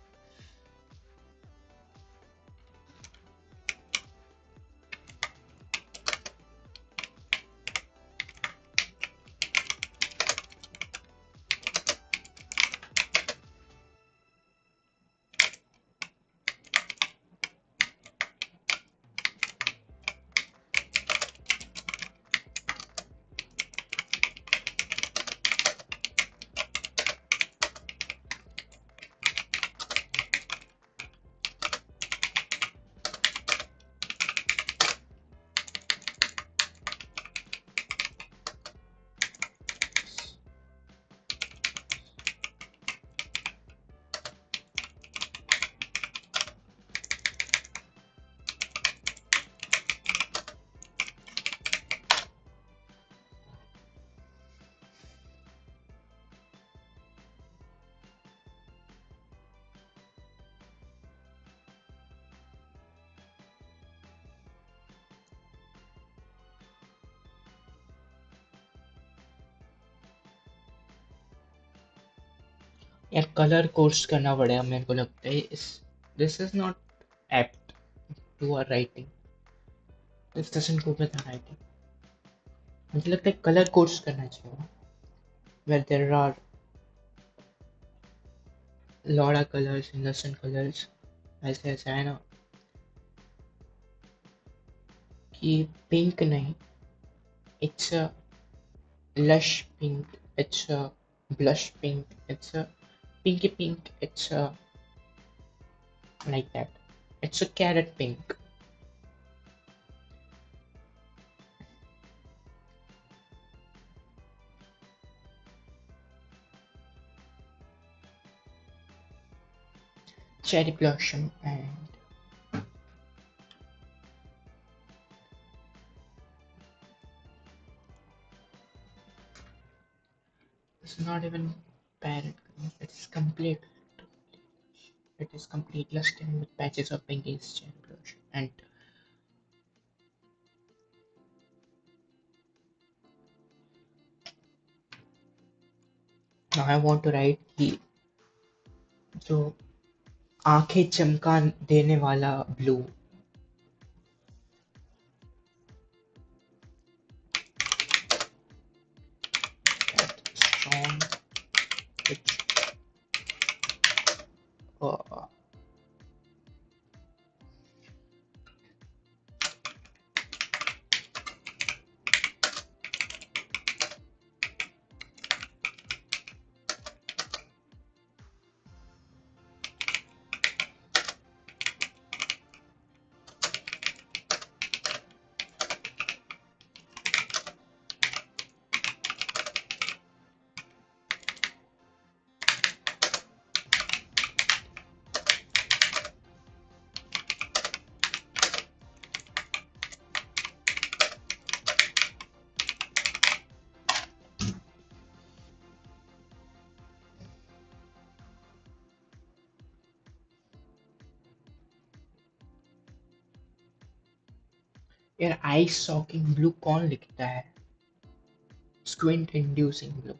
[SPEAKER 1] यार कलर कोर्स करना पड़ेगा मेरे को लगता है. इस this is not apt to our writing. This doesn't go with writing. मुझे लगता है कलर कोर्स करना चाहिए where there are lot of colors, innocent colors. ऐसे ऐसे है ना कि पिंक नहीं, it's a lush pink, it's a blush pink, it's a pinky pink, it's a like that, it's a carrot pink. Cherry blossom and it's not even parrot green, it's complete. It is complete luster with patches of pinkish cherry blossom and now I want to write कि जो आंखें चमका देने वाला blue. Strong which uh, यार आई soaking blue कौन लिखता है? Squint inducing blue.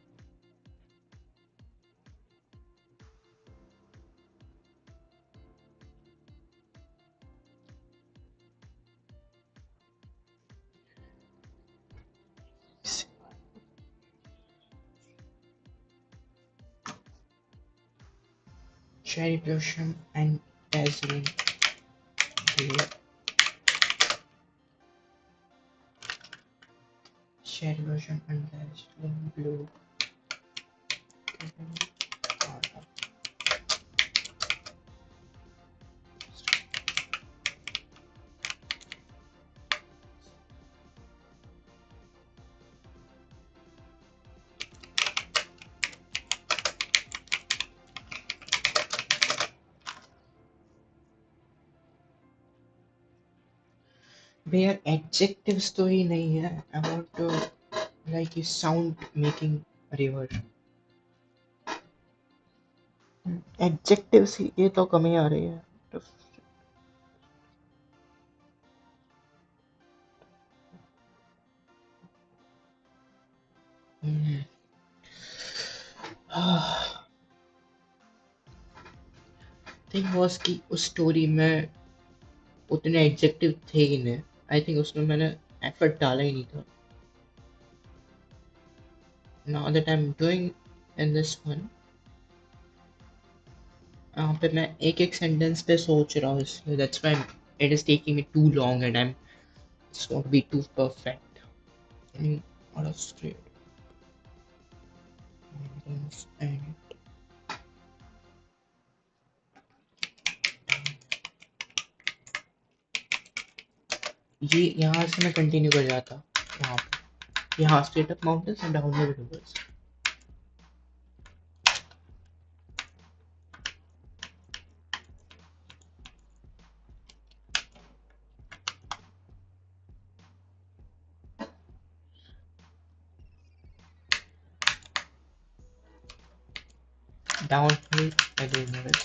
[SPEAKER 1] Cherry blossom and dazzling blue. Cherry blossom and dazzling blue. भैया adjectives तो ही नहीं है. I want to like a sound making river. Adjectives ये तो कमी आ रही है. थिंग वाज कि उस स्टोरी में उतने एडजेक्टिव थे ही नहीं. आई थिंक उसमें मैंने एफर्ट डाला ही नहीं था. Now that I am doing in this one, यहाँ पे मैं एक एक सेंटेंस पे सोच रहा हूँ, इसलिए that's why it is taking me too long and I am it's not be too perfect. और स्ट्रेट एंड ये यहाँ से मैं कंटिन्यू कर जाता वहाँ पे. यहाँ straight up mountains and down hill reverse. Downhill rivers.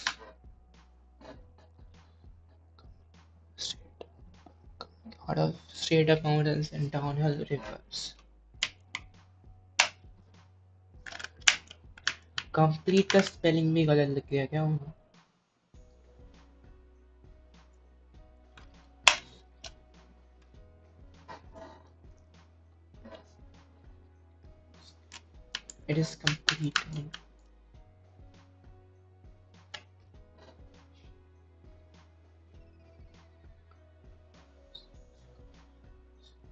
[SPEAKER 1] Out of straight up mountains and downhill rivers. Complete का स्पेलिंग भी गलत लिख दिया क्या उन्होंने? It is complete.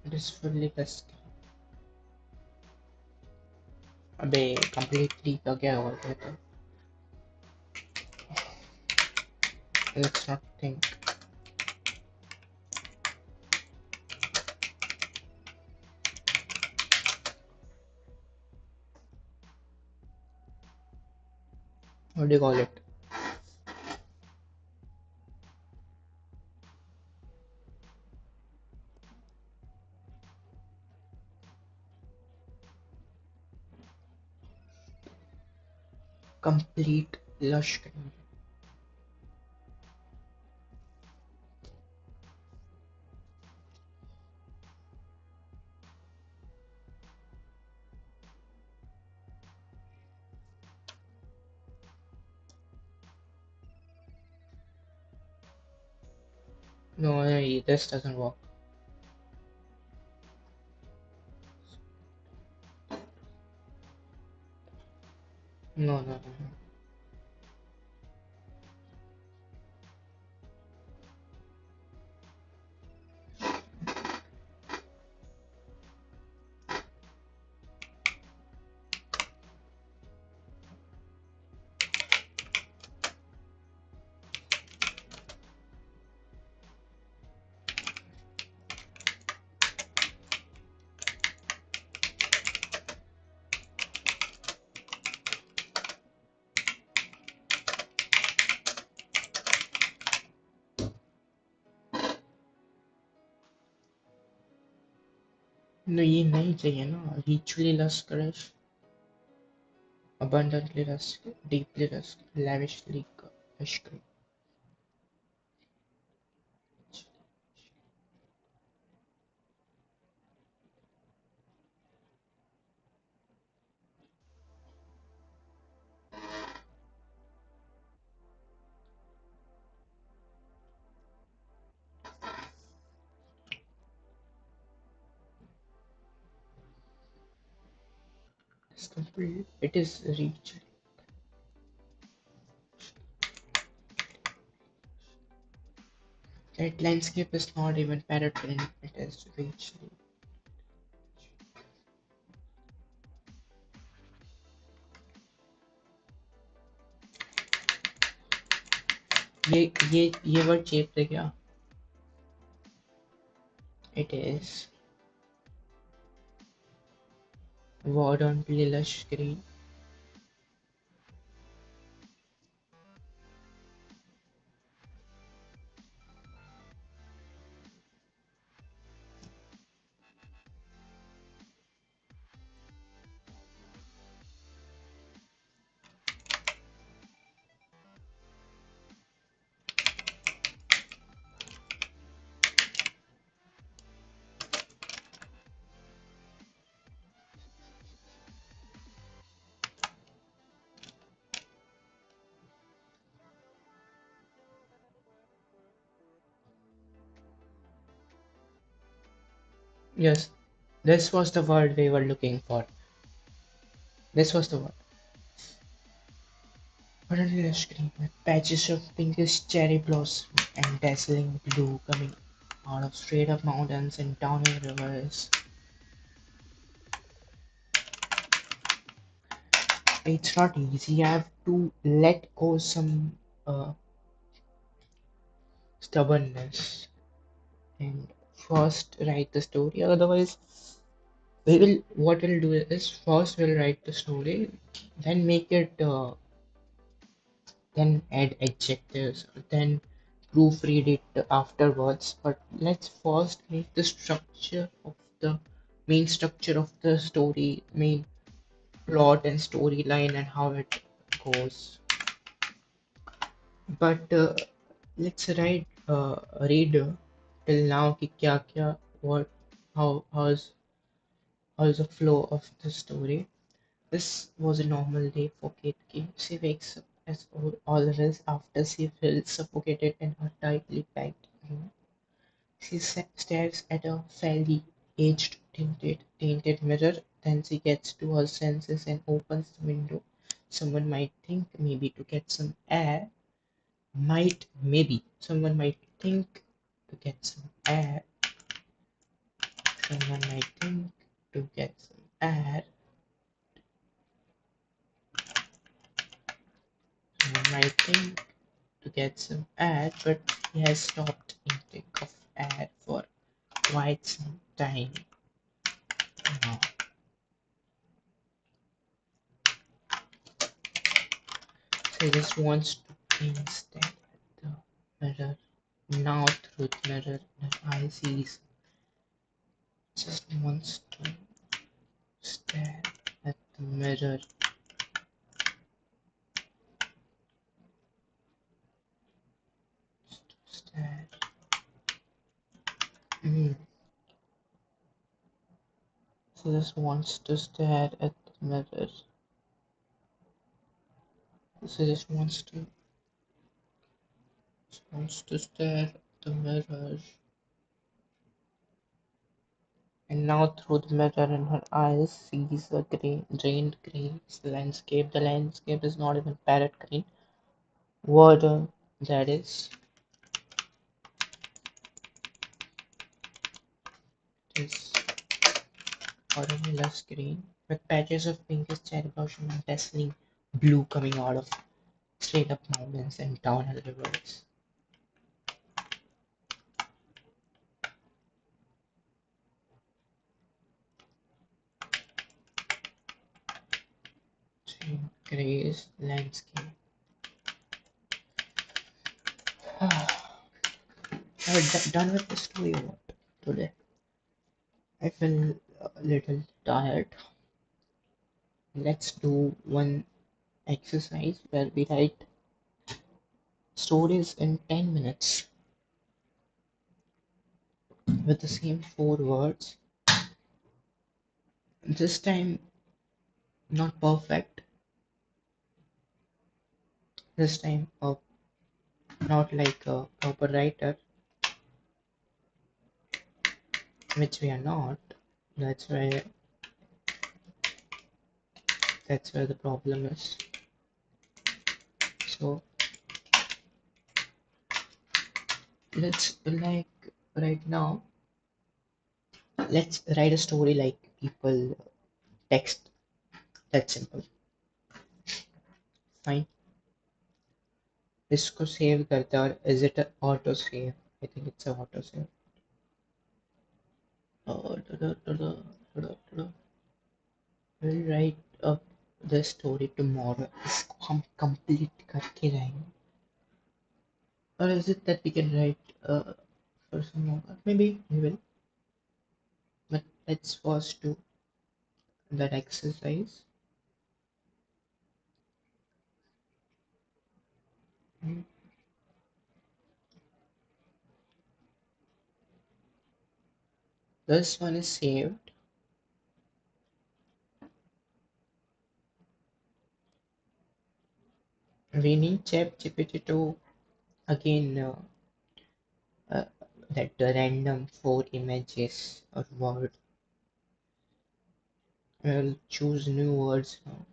[SPEAKER 1] It is fully dusty. अबे completely का क्या हुआ था? Let's not think. What do you call it? Complete lush green. No, this doesn't work. No, no, no, no. No, ये नहीं चाहिए ना. Richly lush crush, abundantly lush, deeply lush, lavishly lush green. It's complete. It is reached. That landscape is not even parrot-green. It is reached. ये word चेप थे क्या? It is word on lush green. Yes, this was the word we were looking for. This was the word. What a lush green with patches of pinkish cherry blossom and dazzling blue coming out of straight up mountains and downhill rivers. It's not easy. I have to let go some stubbornness and first write the story. Otherwise, we will. What we'll do is first we'll write the story, then make it, then add adjectives, then proofread it afterwards. But let's first make the structure of the main structure of the story, main plot and storyline, and how it goes. But let's write reader till now कि क्या क्या what how's the flow of the story. This was a normal day for Kate. She wakes up as always after she feels suffocated in her tightly packed room. She stares at a fairly aged tinted mirror. Then she gets to her senses and opens the window. Someone might think maybe to get some air. Maybe someone might think to get some air. Someone might think to get some air. Someone might think to get some air, but he has stopped intake of air for quite some time now. So he just wants to instead at the mirror. Now through the mirror, the eye sees, just wants to stare at the mirror. Stare. Mm. So just wants to stare at the mirror. So just wants to stare at the mirror. And now through the mirror in her eyes sees a drained green landscape. The landscape is not even parrot green. Water, that is orange lush green with patches of pinkish cherry blossom and dazzling blue coming out of straight up mountains and downhill rivers. Grayish landscape. I've done with the story what today. I feel a little tired. Let's do one exercise where we write stories in 10 minutes with the same four words. This time, not perfect. This time, not like a proper writer, which we are not. That's why That's where the problem is. So let's like right now, let's write a story like people text. That's simple. Fine. इसको save करते हैं और is it a auto save? I think it's a auto save. We'll write up the story tomorrow. इसको हम complete करके रहेंगे. Or is it that we can write for some longer? Maybe we will. But let's first do that exercise. Mm. This one is saved. We need ChatGPT to again uh, that the random four images or word. We'll choose new words now.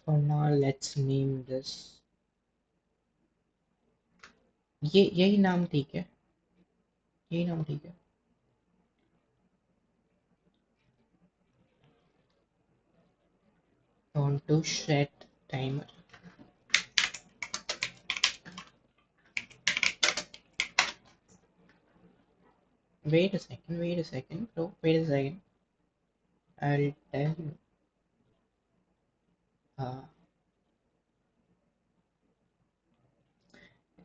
[SPEAKER 1] For now, let's name this. ये यही नाम ठीक है. यही नाम ठीक है. On to set timer. Wait a second. Wait a second. Bro, wait a second. I'll tell you. Uh,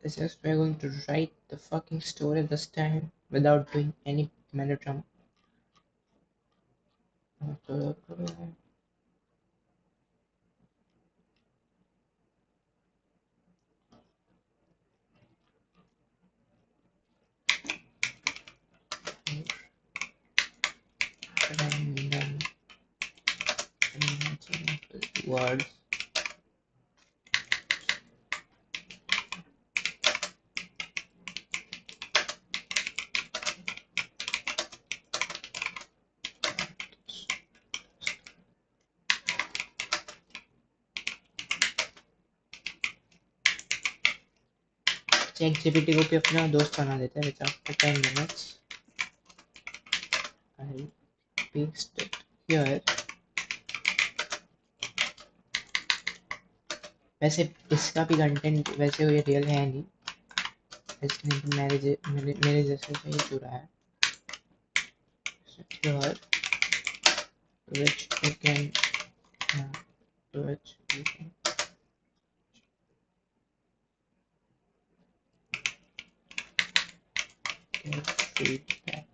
[SPEAKER 1] it's just we're going to write the fucking story this time without doing any melodrama. Random words. Chat GPT को भी अपना दोस्त बना देते हैं after 10 minutes. I'll paste it here. वैसे इसका भी कंटेंट वैसे ये रियल है नहीं. इसने भी मेरे जैसे से ही जुड़ा है. Here, which you can which you can give feedback.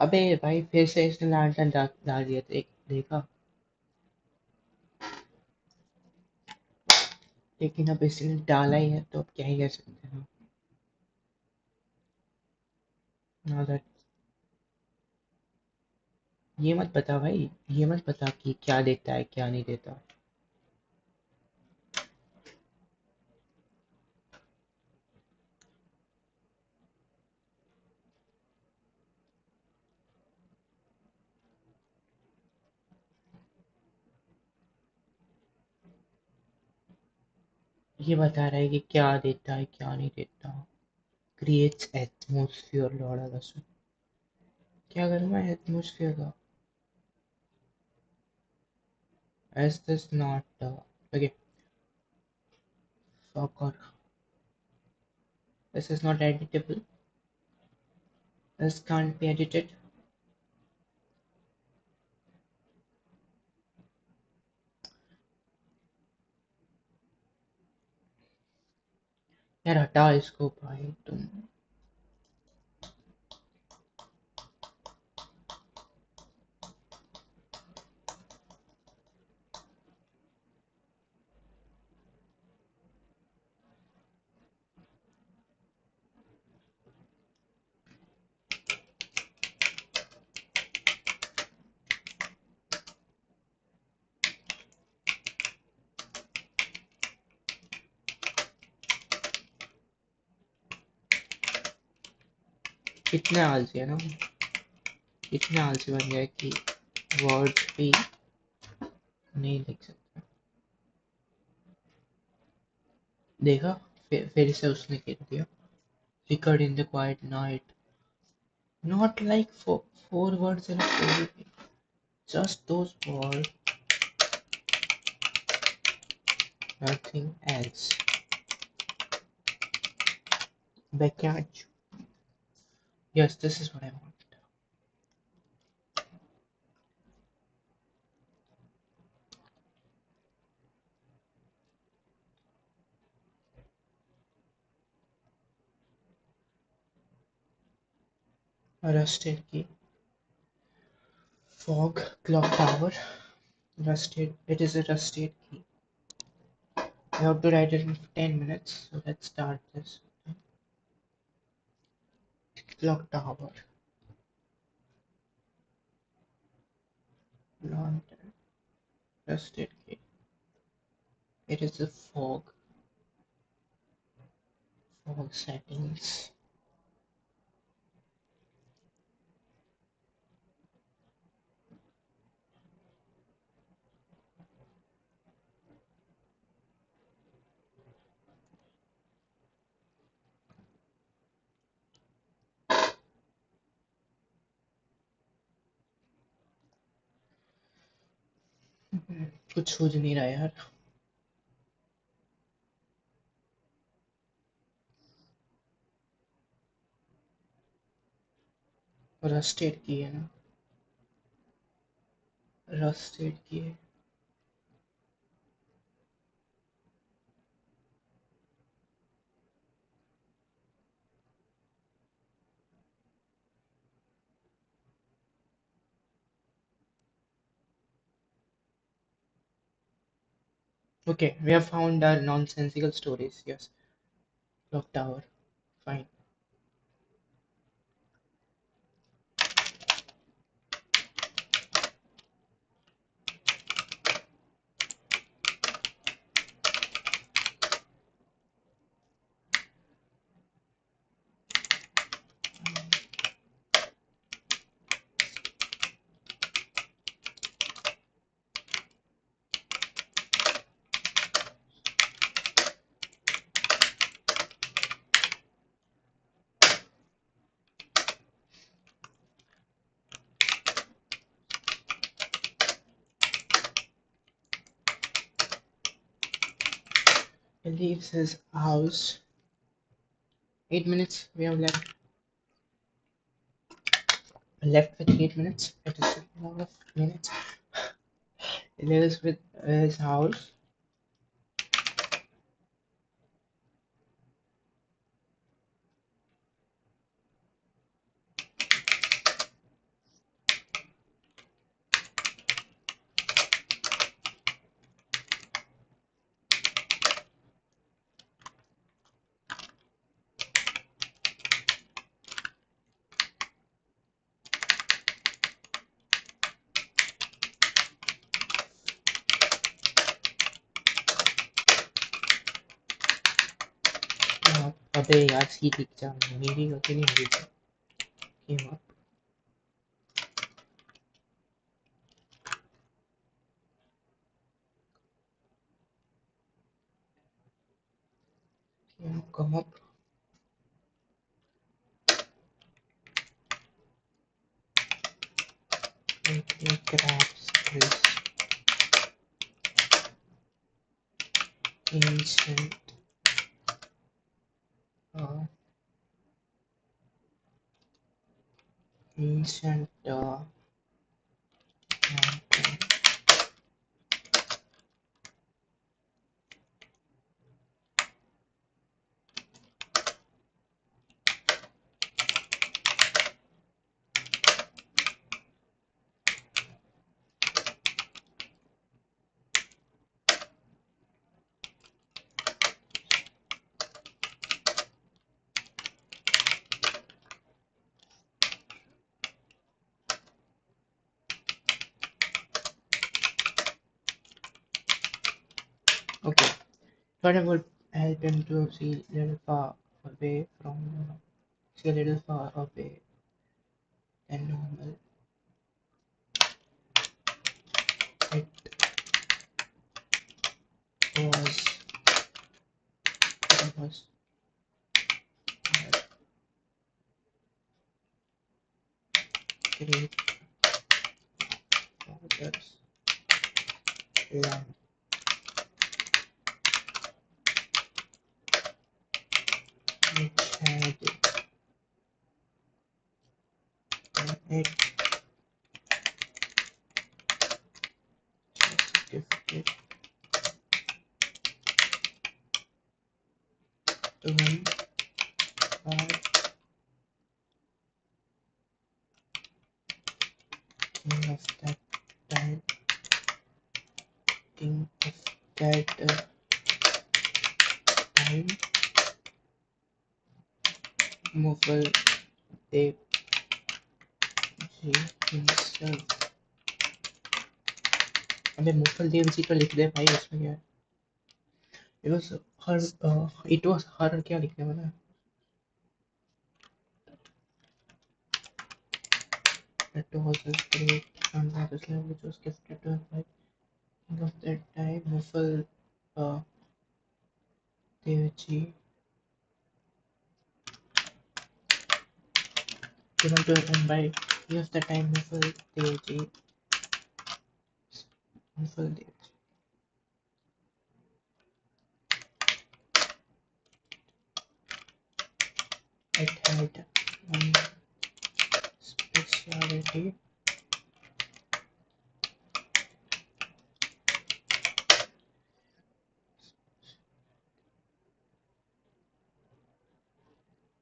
[SPEAKER 1] अबे भाई फिर से इसने लालटेन डाल दिया था एक देखा. लेकिन अब इसने डाला ही है तो अब क्या ही कर सकते हैं. Now that ये मत बता भाई. ये मत बता कि क्या देता है क्या नहीं देता. ये बता रहा है कि क्या देता है क्या नहीं देता. क्रिएट्स एटमोसफियर लौड़ा दसो. क्या करूँ मैं एटमोसफियर का. Is this not okay? Fuck or this is not editable. This can't be edited. यार हटा इसको भाई तुम. कितने आलसी है ना, कितने आलसी बन गए कि वर्ड्स भी नहीं लिख सकते। देखा, फिर से उसने कह दिया, flickered in the quiet night, not like four words in a story, just those words, nothing else. Backyard. Yes, this is what I want. A rusted key. Fog clock tower. Rusted. It is a rusted key. I have to write it in 10 minutes. So let's start this. Clock tower. Lantern. Rusted key. It is a fog. Fog settings. कुछ सूझ नहीं रहा यार। Rusted की है ना, rusted की है। Okay, we have found our nonsensical stories. Yes, clock tower. Fine. He leaves his house. 8 minutes. We have left with 8 minutes. It is a lot of minutes. He lives with his house. अबे यार seat लिख जा, मेरी गलती नहीं हुई थी। Came up. Come up. He grabs his ancient uh, ancient lantern. Okay, but I would help him to see little far away from a little far away than normal. It was almost great father's land. It had it was gifted to him by king of that time. King of that time, Mughal Dev ji himself. अबे मुफल देव जी का लिख दे भाई उसमें क्या है it was her it was her क्या लिखने वाला है it was a great grandmother's land which was gifted to her by king of that time मुफल Dev ji given to him by king of that time मुफल Dev ji मुफल Dev ji it had one speciality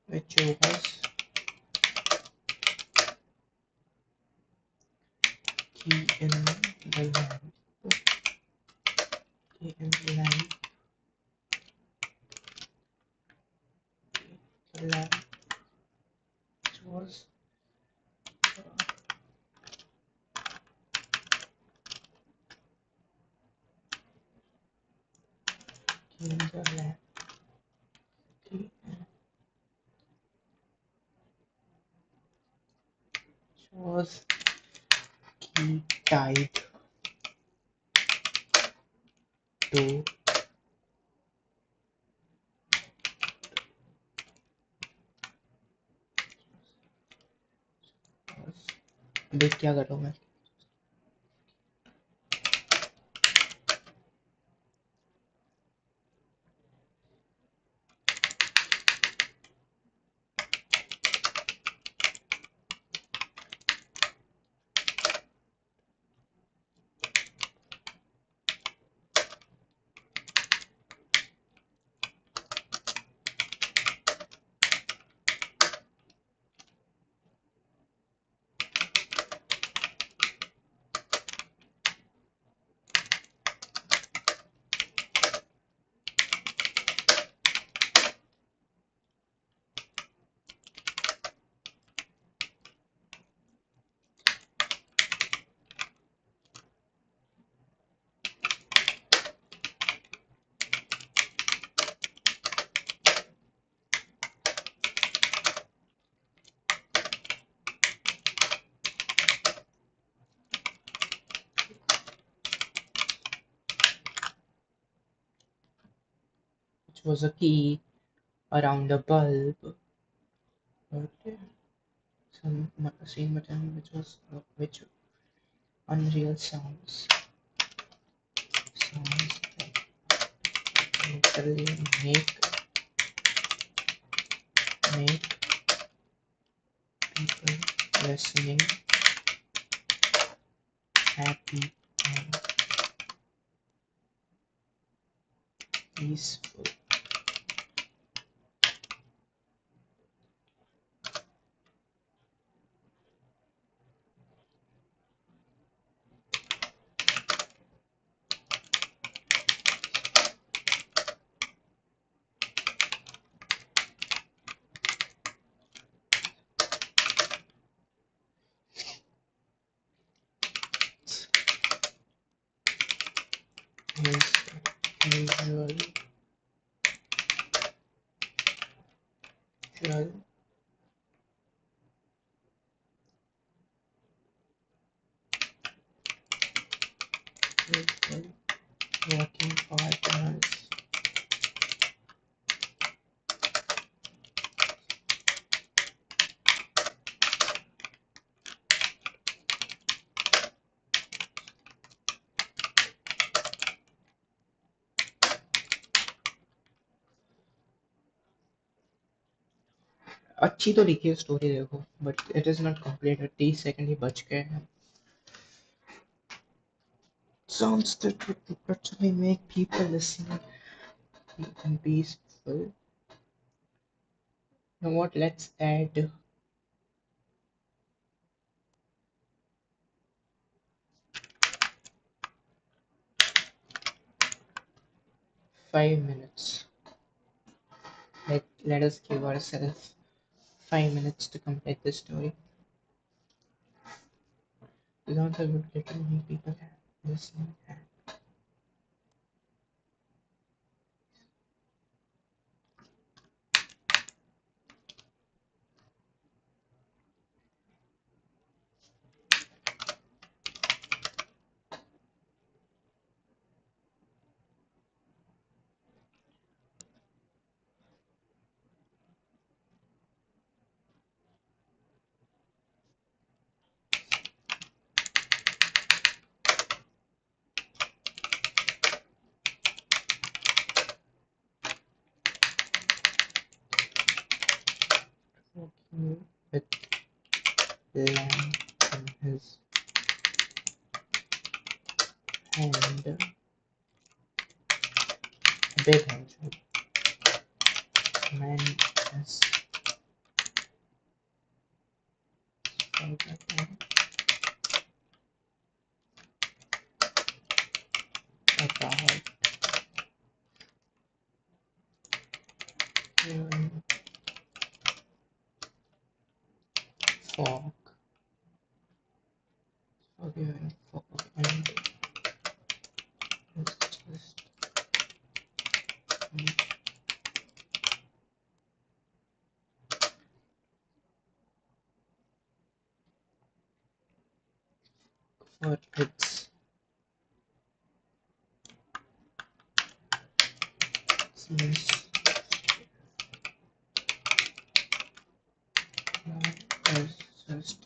[SPEAKER 1] which was key in the land. Key in the land. The land which was key in the land. Key which was key tied to देख क्या कर रहा हूँ मैं which was a key around a bulb okay some scene button which was which unreal sounds that literally make people listening happy and peaceful. His usual Usual working partners. अच्छी तो लिखी है स्टोरी देखो, but it is not complete. 30 second ही बच गए हैं. Sounds that would actually make people listen and peaceful. You know what? Let's add 5 minutes. Let us give ourselves 5 minutes to complete this story. Sounds that would literally make people listen and walking with lamb in his hand, a big hand. Man has forgotten about even fog. Forgiven fog and is just for its seems as just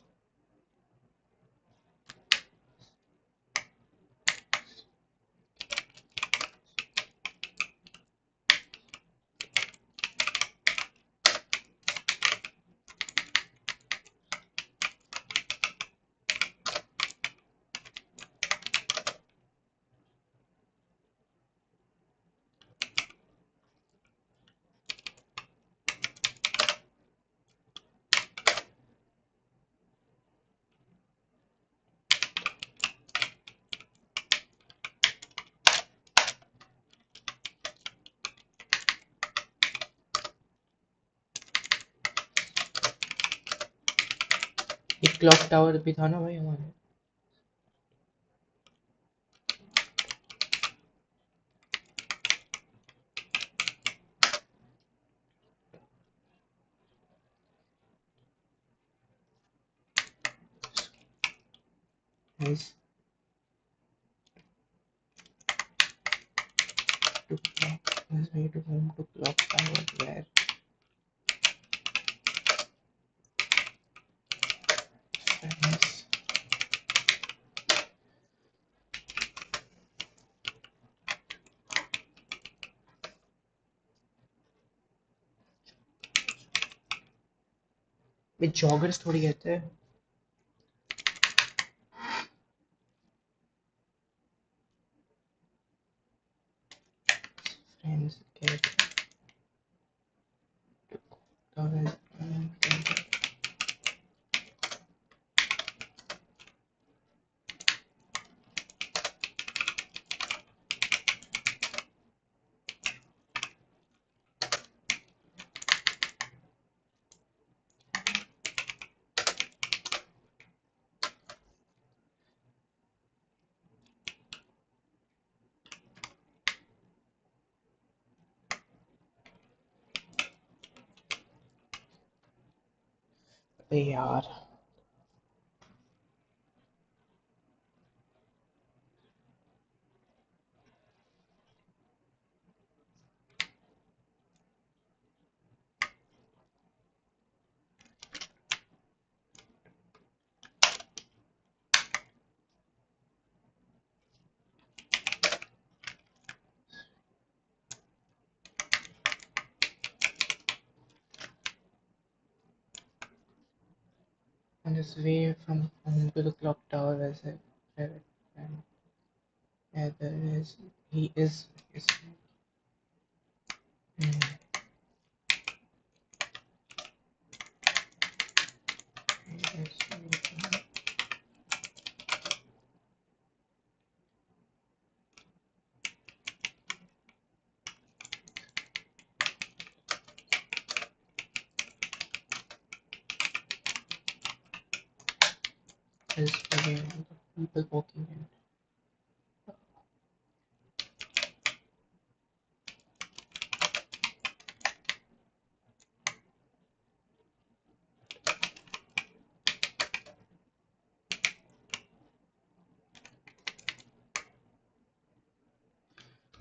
[SPEAKER 1] एक clock tower भी था ना भाई हमारे. Has to clock his way to home to clock tower where friends with joggers थोड़ी कहते हैं. Friends get tower यार. On his way from home to the clock tower as a private friend. Yeah, there is. He is mm, he is waiting. Is again the people walking in.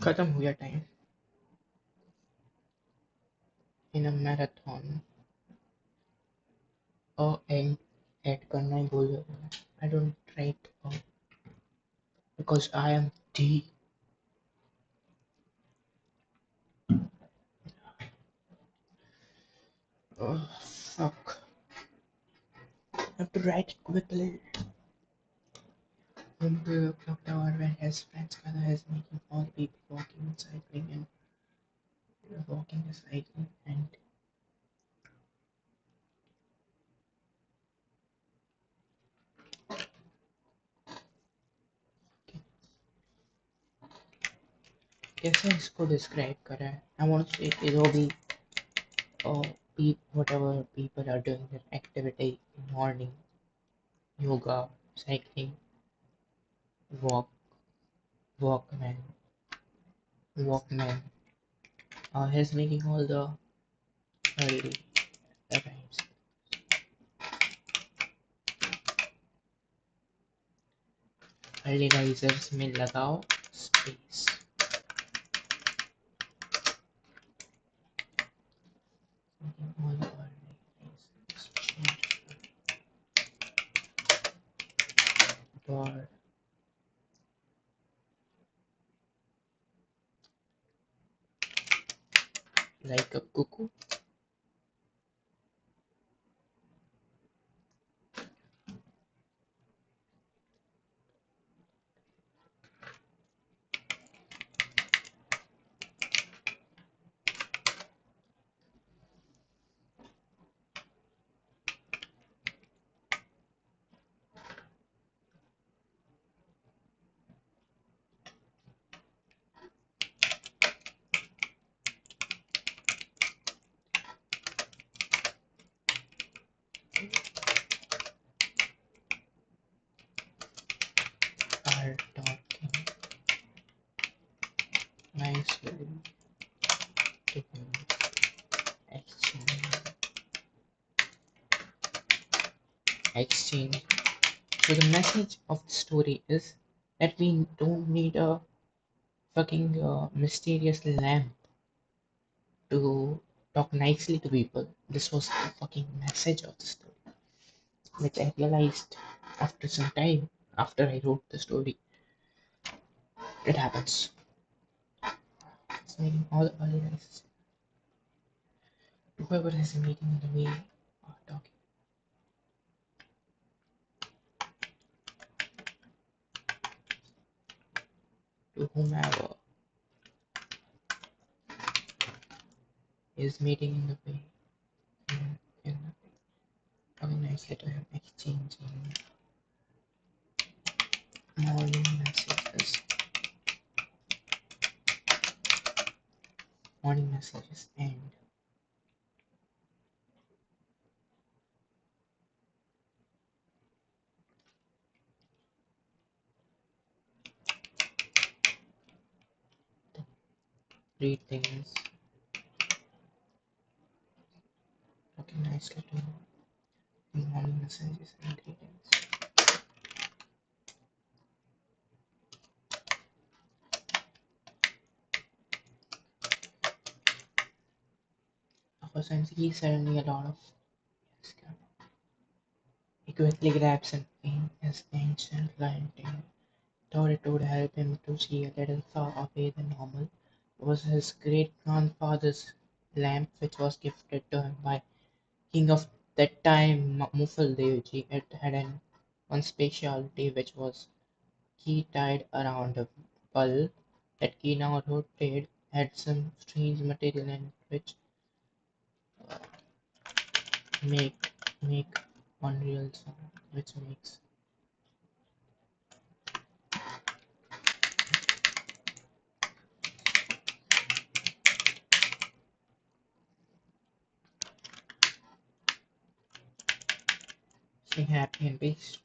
[SPEAKER 1] खत्म हो गया time in a marathon. And add करना ही भूल गया. I don't write because I am D. Oh, fuck. I have to write it quickly. Home to the clock tower where his friend's father is making all the people walking and cycling and walking and cycling and कैसे इसको describe करा है? I want to say it will be whatever people are doing their activity in morning, yoga, cycling, walk, walkman, walkman. He's making all the early rhymes. Early risers में लगाओ space. Making all the early risers change door like a cuckoo. Are talking nicely to him. Exchange. Exchange. So the message of the story is that we don't need a fucking mysterious lamp to talk nicely to people. This was the fucking message of the story, which I realized after some time after I wrote the story. It happens. It's making all the early rises. Whoever is meeting in the way or talking to whomever is meeting in the way in talking nicely to him, exchanging morning messages. Morning messages and greetings. Talking nicely to him, morning messages and greetings. Of course, I'm suddenly a lot of yes, he quickly grabs an his ancient lighting. Thought it would help him to see a little far away than normal. It was his great grandfather's lamp, which was gifted to him by King of That time Mufaldev it had one specialty which was key tied around a bulb. That key now rotated, had some strange material in which make make unreal sound, which makes me happy and peaceful.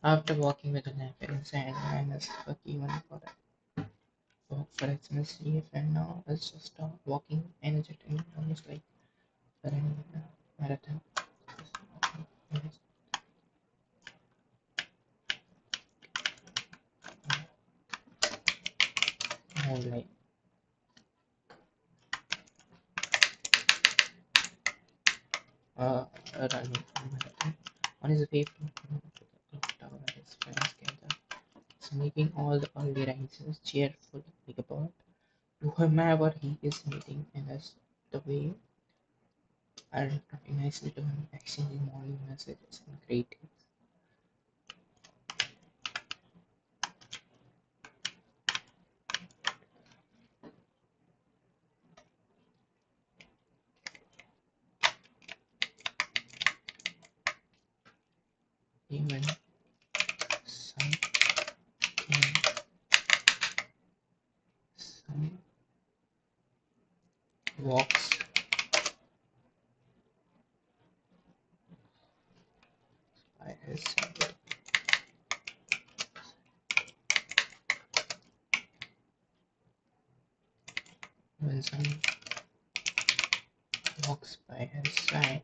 [SPEAKER 1] After walking with a lamp inside, and is even for its mysterious and now it's just walking energetic, almost like running a marathon. Moonlight. Running a marathon. One is a way from to the clock tower and his friends gather. So making all the early risers cheerful like a bird. To whomever he is meeting and as the way are nicely to him exchanging morning messages and greetings. Even some some walks by his side. When some walks by his side,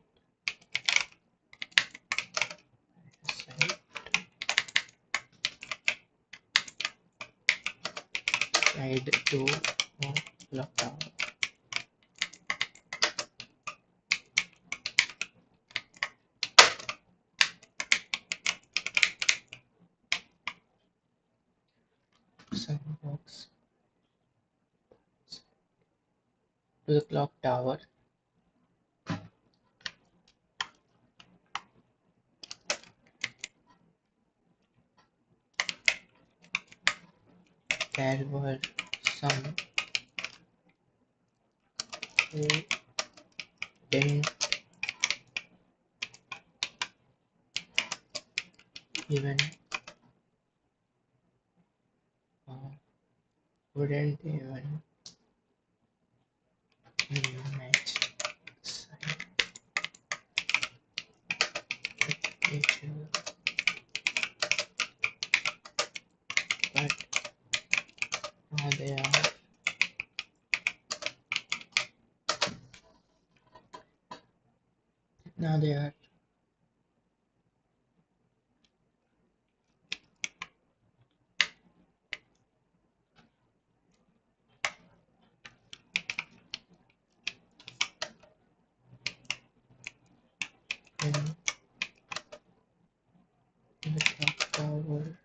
[SPEAKER 1] side to clock tower. Some walks to the clock tower. There were some who didn't even uh, wouldn't even match side with each other. But now they are now they are in the clock tower.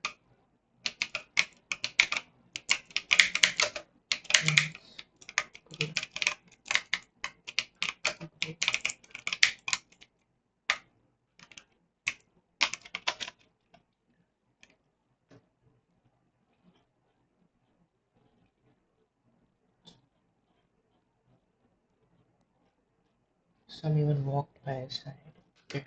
[SPEAKER 1] Some even walked by his side. Okay.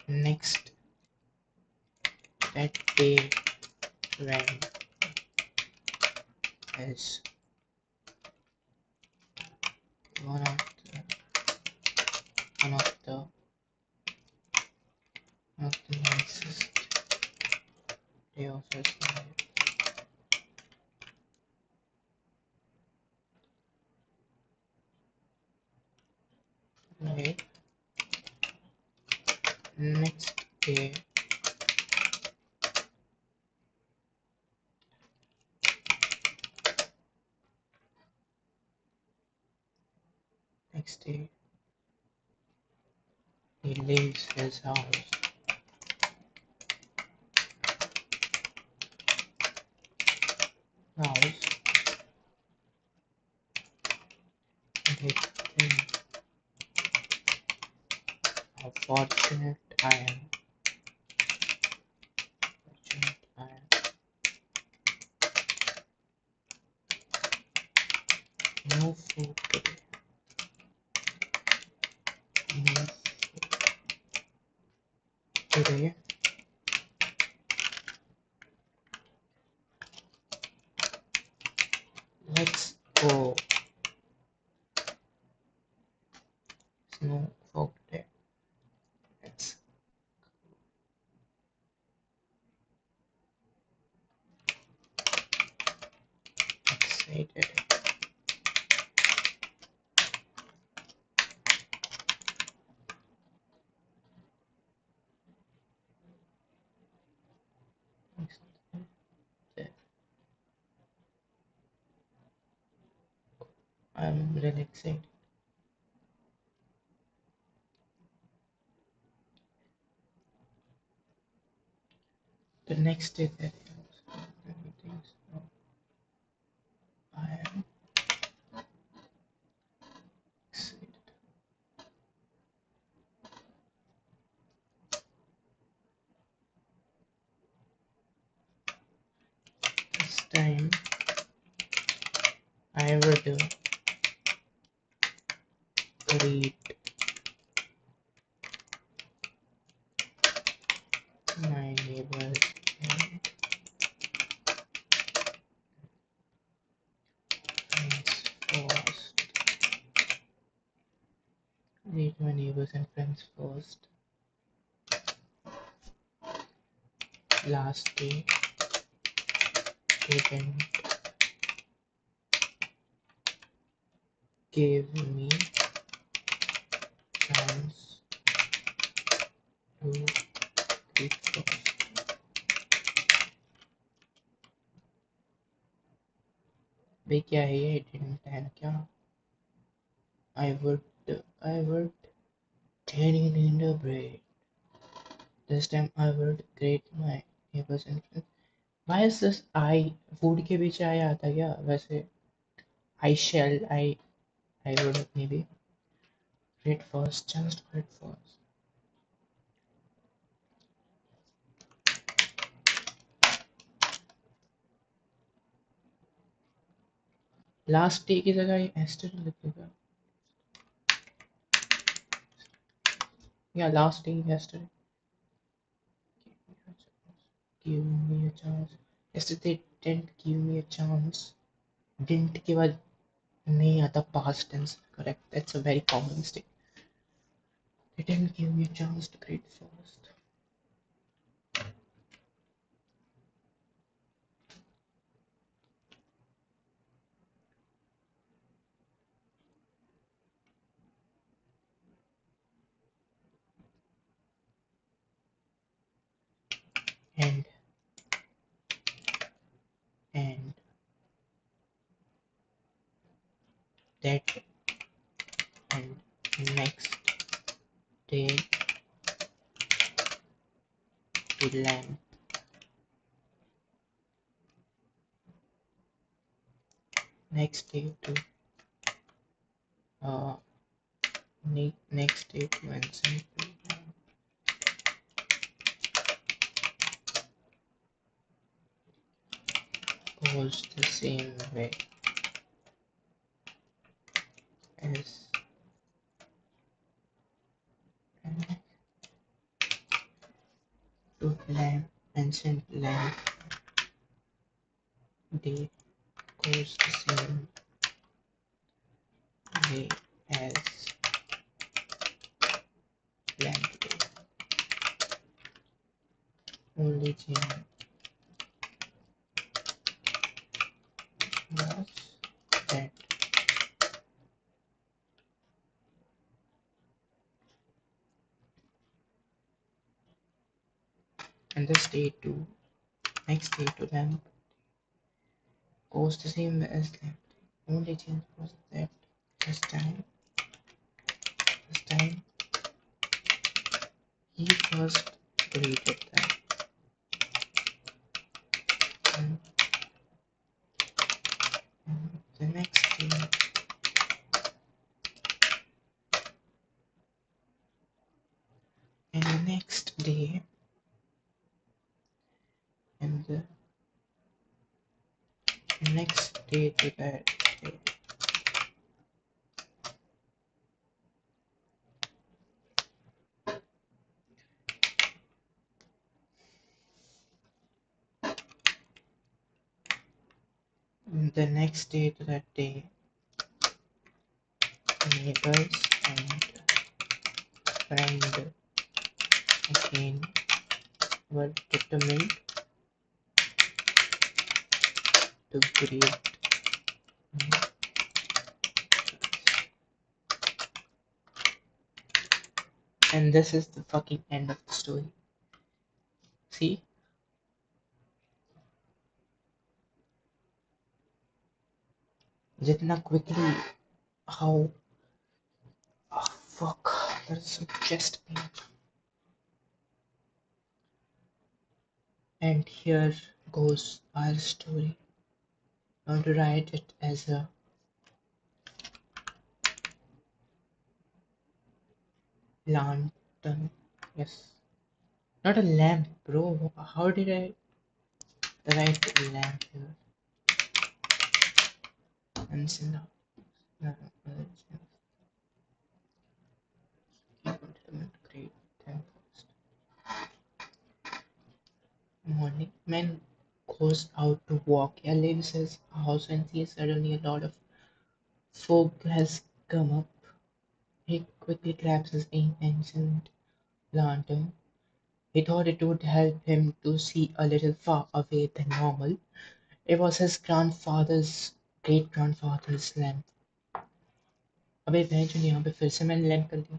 [SPEAKER 1] Next, that day when as one of the one of the one of the nicest day of his life. Right. Next day, next day, he leaves his house. House They think how fortunate I am. Fortunate I am. No food today. No food today. Let's go. No food today. Let's excited. I'm really excited. The next day that everything's I am excited. This time I would greet my neighbors and friends first. Greet my neighbors and friends first. Last day didn't give me chance to greet first. भाई क्या है ये didn't plan क्या? I would didn't need a break. This time I would greet my neighbors and friends. Why is this I food के पीछे I आता क्या वैसे I shall I would maybe greet first just greet first. Last day की जगह yesterday लिखेगा. Yeah, last day yesterday. Give me a chance. Yesterday didn't give me a chance. Didn't के बाद नहीं आता past tense. Correct. That's a very common mistake. They didn't give me a chance to greet first. And that and next day to lamp. Next day to uh next day to answer goes the same way as to lamp ancient lamp day goes the same way as lamp day. Only change was that and this day to next day to lamp goes the same way as lamp day. Only change was that this time he first greeted them and the next day And the next day, and the next day to that day, the next day to that day, neighbors and friend again were determined to greet me. And this is the fucking end of the story. See? Jitna quickly how oh fuck there's some chest pain. And here goes our story. I want to write it as a lantern. Yes. Not a lamp, bro. How did I write a lamp here? And so now, no, great. Morning. Man goes out to walk. He leaves his house and sees suddenly a lot of fog has come up. He quickly grabs his ancient lantern. He thought it would help him to see a little far away than normal. It was his grandfather's great grandfather's lamp. अबे बहन चोद यहाँ पे फिर से मैंने lamp कर दिया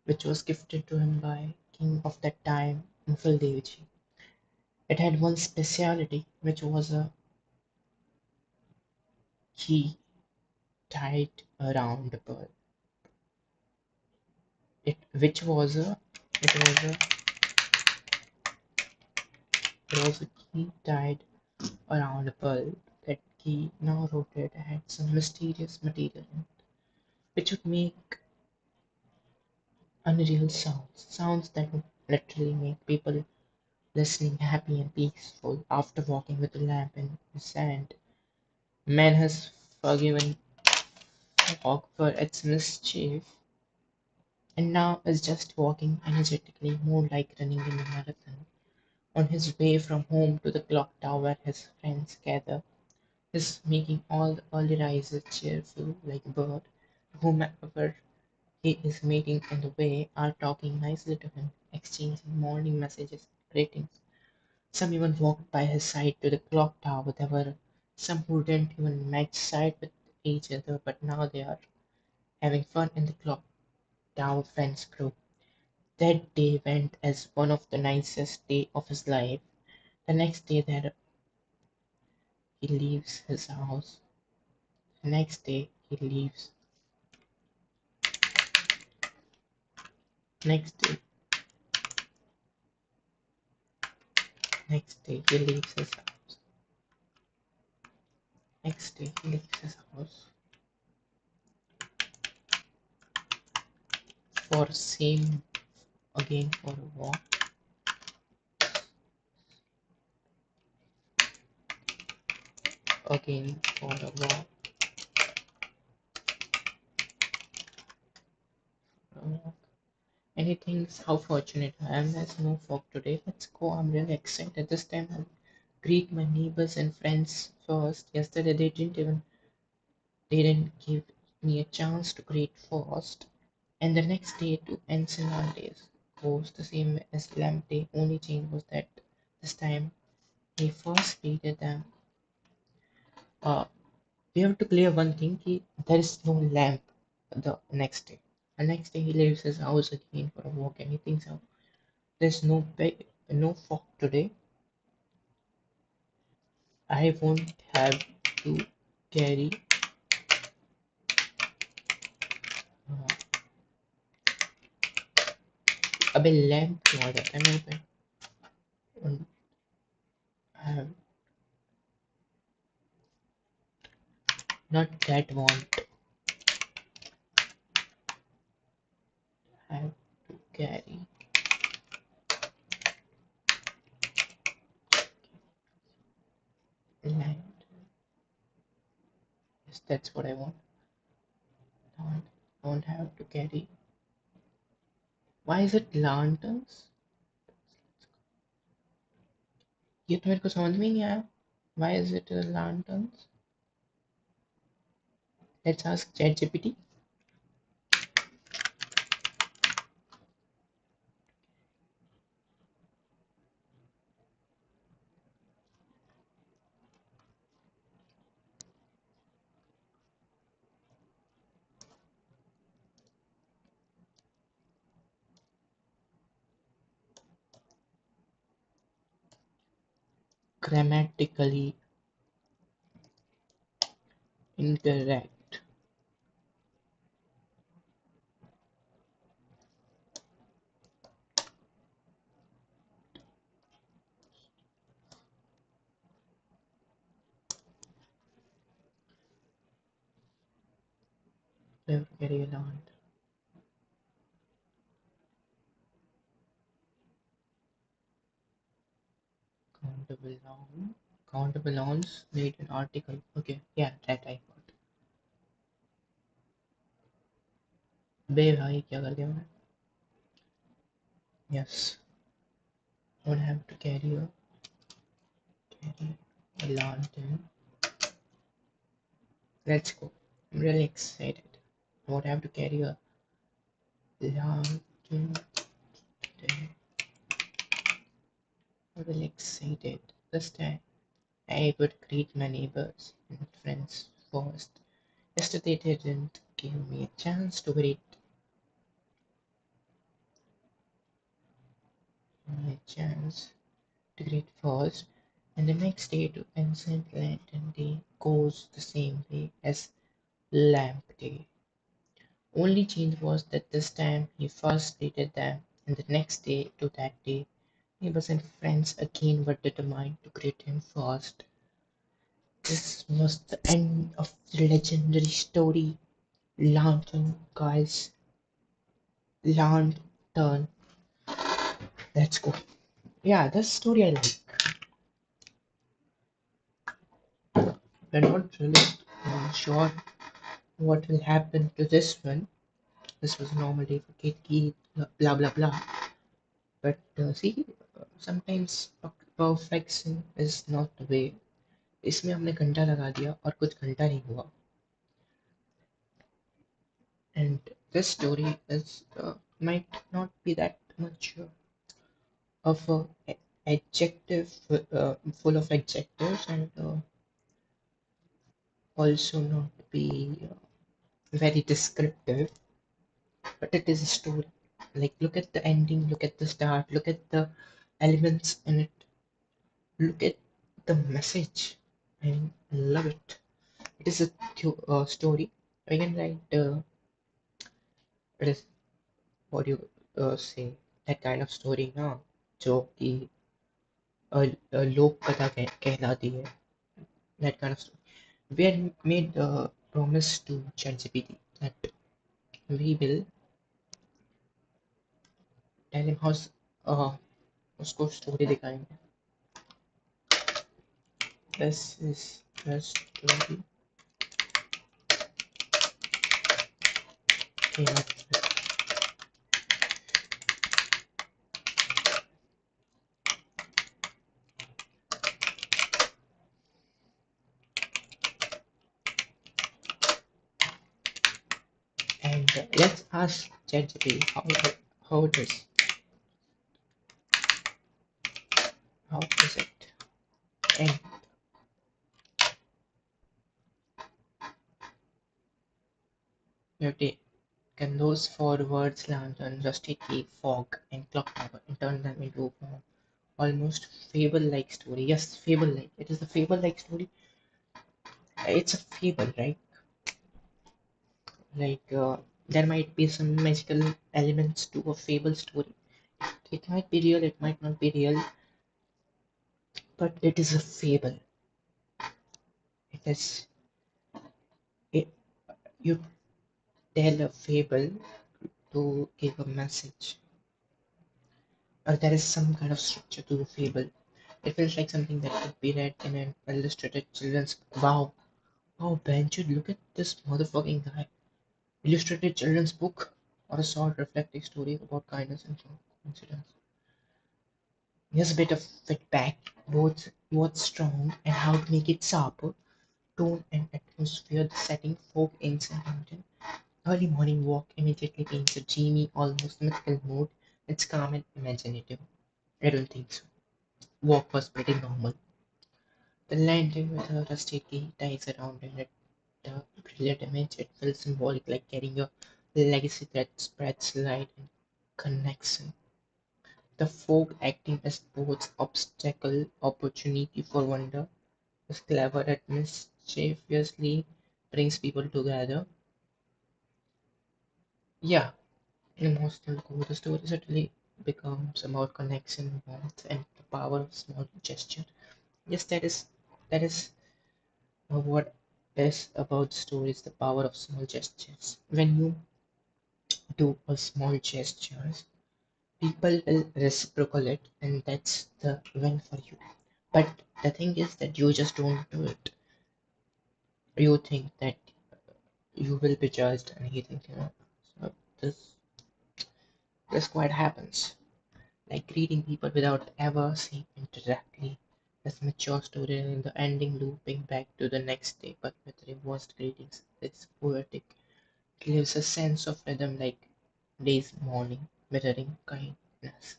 [SPEAKER 1] which was gifted to him by king of that time, Mufaldev. It had one speciality, which was a key tied around a pearl. It which was a it was a it was a key tied around a pearl. That key now rotated had some mysterious material in it, which would make unreal sounds, sounds that would literally make people listening happy and peaceful after walking with a lamp in the sand. Man has forgiven fog for its mischief, and now is just walking energetically, more like running in a marathon. On his way from home to the clock tower, his friends gather. He's making all the early risers cheerful like a bird. Whomever he is meeting on the way are talking nicely to him, exchanging morning messages, greetings. Some even walked by his side to the clock tower. There were some who didn't even match side with each other, but now they are having fun in the clock tower friends group. That day went as one of the nicest day of his life. The next day that he leaves his house. The next day he leaves. Next day, next day he leaves his house. Next day he leaves his house for same again for a walk. Again for a walk. And he thinks how fortunate I am. There's no fog today. Let's go. I'm really excited. This time I'll greet my neighbors and friends first. Yesterday they didn't give me a chance to greet first. And the next day to Ensenada goes the same as Lamp Day. Only change was that this time he first greeted them. Uh, we have to clear one thing. There is no lamp the next day. The next day he leaves his house again for a walk and he thinks there's no fog today. I won't have to carry uh, अबे lamp क्यों आ जाता है मेरे पे have Not that want. Have to carry land. Yes, that's what I want. Don't have to carry. Why is it lanterns? ये तो मेरे को समझ में ही नहीं आया. Why is it lanterns? Let's ask ChatGPT. Grammatically incorrect. Have to carry a lantern. Countable noun. Countable nouns need an article. Okay, yeah, that I got. बे भाई क्या कर दिया मैंने? Yes, would have to carry a lantern. Let's go. I'm really excited. I would have to carry a lantern today. I'm really excited. This time I would greet my neighbors and friends first. Yesterday they didn't give me a chance to greet my chance to greet first, and the next day to Ancient Lantern Day goes the same way as Lamp Day. Only change was that this time he first greeted them, and the next day to that day, neighbors and friends again were determined to greet him first. This was the end of the legendary story. Lantern, guys. Lantern. Let's go. Yeah, this story I like. We're not really sure what will happen to this one. This was a normal day for Kate, blah blah blah. But see, sometimes perfection is not the way. इसमें हमने घंटा लगा दिया और कुछ घंटा नहीं हुआ. And this story is might not be that much of a adjective, full of adjectives, and also not be very descriptive, but it is a story. Like, look at the ending, look at the start, look at the elements in it, look at the message. I love it. It is a story. I can write, it is, what do you say, that kind of story ना, जो कि लोक कथा कहलाती है. That kind of story. We had made a promise to ChatGPT that we will tell him how उसको story दिखाएंगे. This is the story came up with. And let's ask ChatGPT how it is. How is it? And you can those four words land on rusty key, fog, and clock tower and turn them into almost fable-like story. Yes, fable-like. It is a fable-like story. It's a fable, right? Like, there might be some magical elements to a fable story. It might be real, it might not be real, but it is a fable. It is You tell a fable to give a message, or there is some kind of structure to the fable. It feels like something that could be read in an illustrated children's book. Wow, wow, Benchud, look at this motherfucking guy. Illustrated children's book, or a short reflective story about kindness and coincidence. Here's a bit of feedback, both what's strong and how to make it sharper. Tone and atmosphere, the setting, folk, ancient mountain. Early morning walk immediately paints a dreamy, almost mythical mood. It's calm and imaginative. I don't think so. Walk was pretty normal. The lantern with a rusty key ties around in it. The brilliant image, it feels symbolic, like carrying a legacy that spreads light and connection. The folk acting as both obstacle, opportunity for wonder, is clever at mischievously brings people together. Yeah, emotional core. The story certainly becomes about connection, warmth, and the power of small gesture. Yes, that is what is about stories, the power of small gestures. When you do a small gestures, people will reciprocate it, and that's the win for you. But the thing is that you just don't do it. You think that you will be judged, and he thinks, so this quite happens. Like greeting people without ever seeing them directly. This mature story in the ending looping back to the next day, but with reversed greetings. It's poetic. It gives a sense of rhythm like day's morning, mirroring kindness.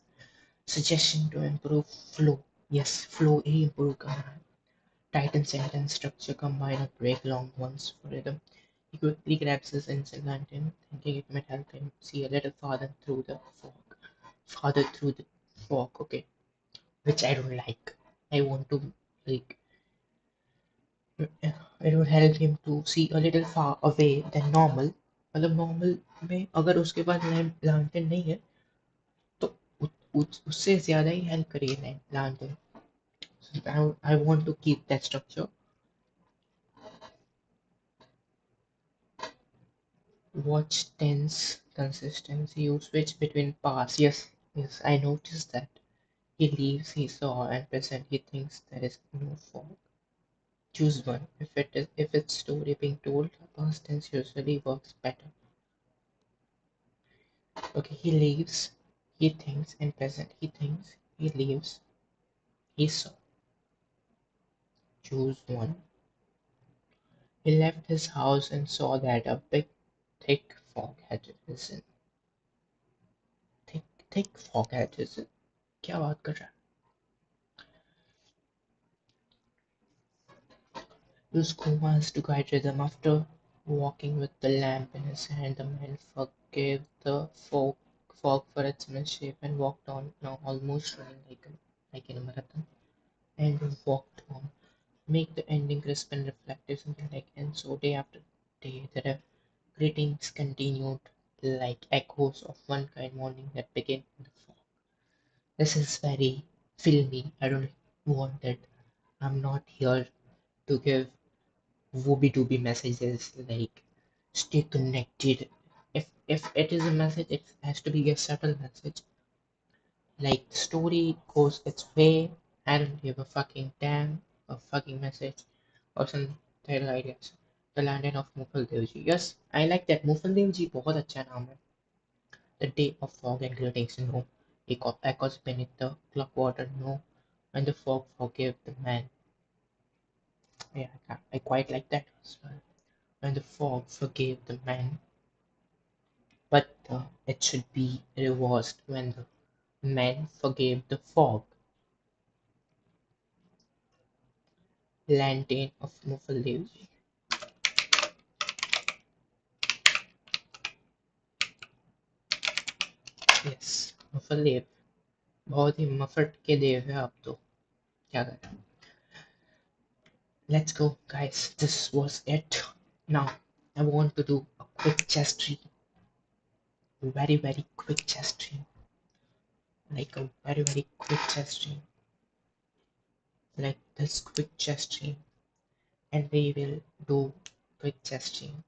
[SPEAKER 1] Suggestion to improve flow. Yes, flow improve command. Tighten sentence structure, combine or break long ones for rhythm. He quickly grabs his instant lantern, thinking it might help him see a little farther through the fog. Farther through the fog, okay. Which I don't like. I want to like it will help him to see a little far away than normal. मतलब normal में अगर उसके पास lantern नहीं है तो उससे ज़्यादा ही help करेगी lantern. So I want to keep that structure. Watch tense consistency. You switch between past. Yes, yes, I noticed that. He leaves, he saw, and present. He thinks there is no fault. Choose one. If it's story being told, past tense usually works better. Okay, he leaves, he thinks, and present. He thinks, he leaves, he saw. Choose one. He left his house and saw that a big, thick fog had risen. Thick, thick fog had risen. क्या बात कर रहा है? Used Kumas to guide rhythm. After walking with the lamp in his hand, the man forgave the fog for its mischief and walked on, now almost running like in a marathon, and walked on. Make the ending crisp and reflective, something like, and so day after day, the greetings continued like echoes of one kind morning that began in the fog. This is very filmy. I don't want it. I'm not here to give wooby dooby messages like stay connected. If it is a message, it has to be a subtle message. Like the story goes its way. I don't give a fucking damn a fucking message or some title ideas. The Landing of Mufal Devji. Yes, I like that. Mufal Devji बहुत अच्छा नाम है. The day of fog and greetings. No, echoes beneath the clock water. No, when the fog forgave the man. Yeah, I quite like that as well. When the fog forgave the man, but it should be reversed when the man forgave the fog. Lantern of Mufaldev. Yes मुफल्लेब बहुत ही मफट के देव है आप तो क्या करें. Let's go guys, this was it. Now I want to do a quick chest stream, very quick chest stream, like a very quick chest stream, like this quick chest stream, and we will do quick chest stream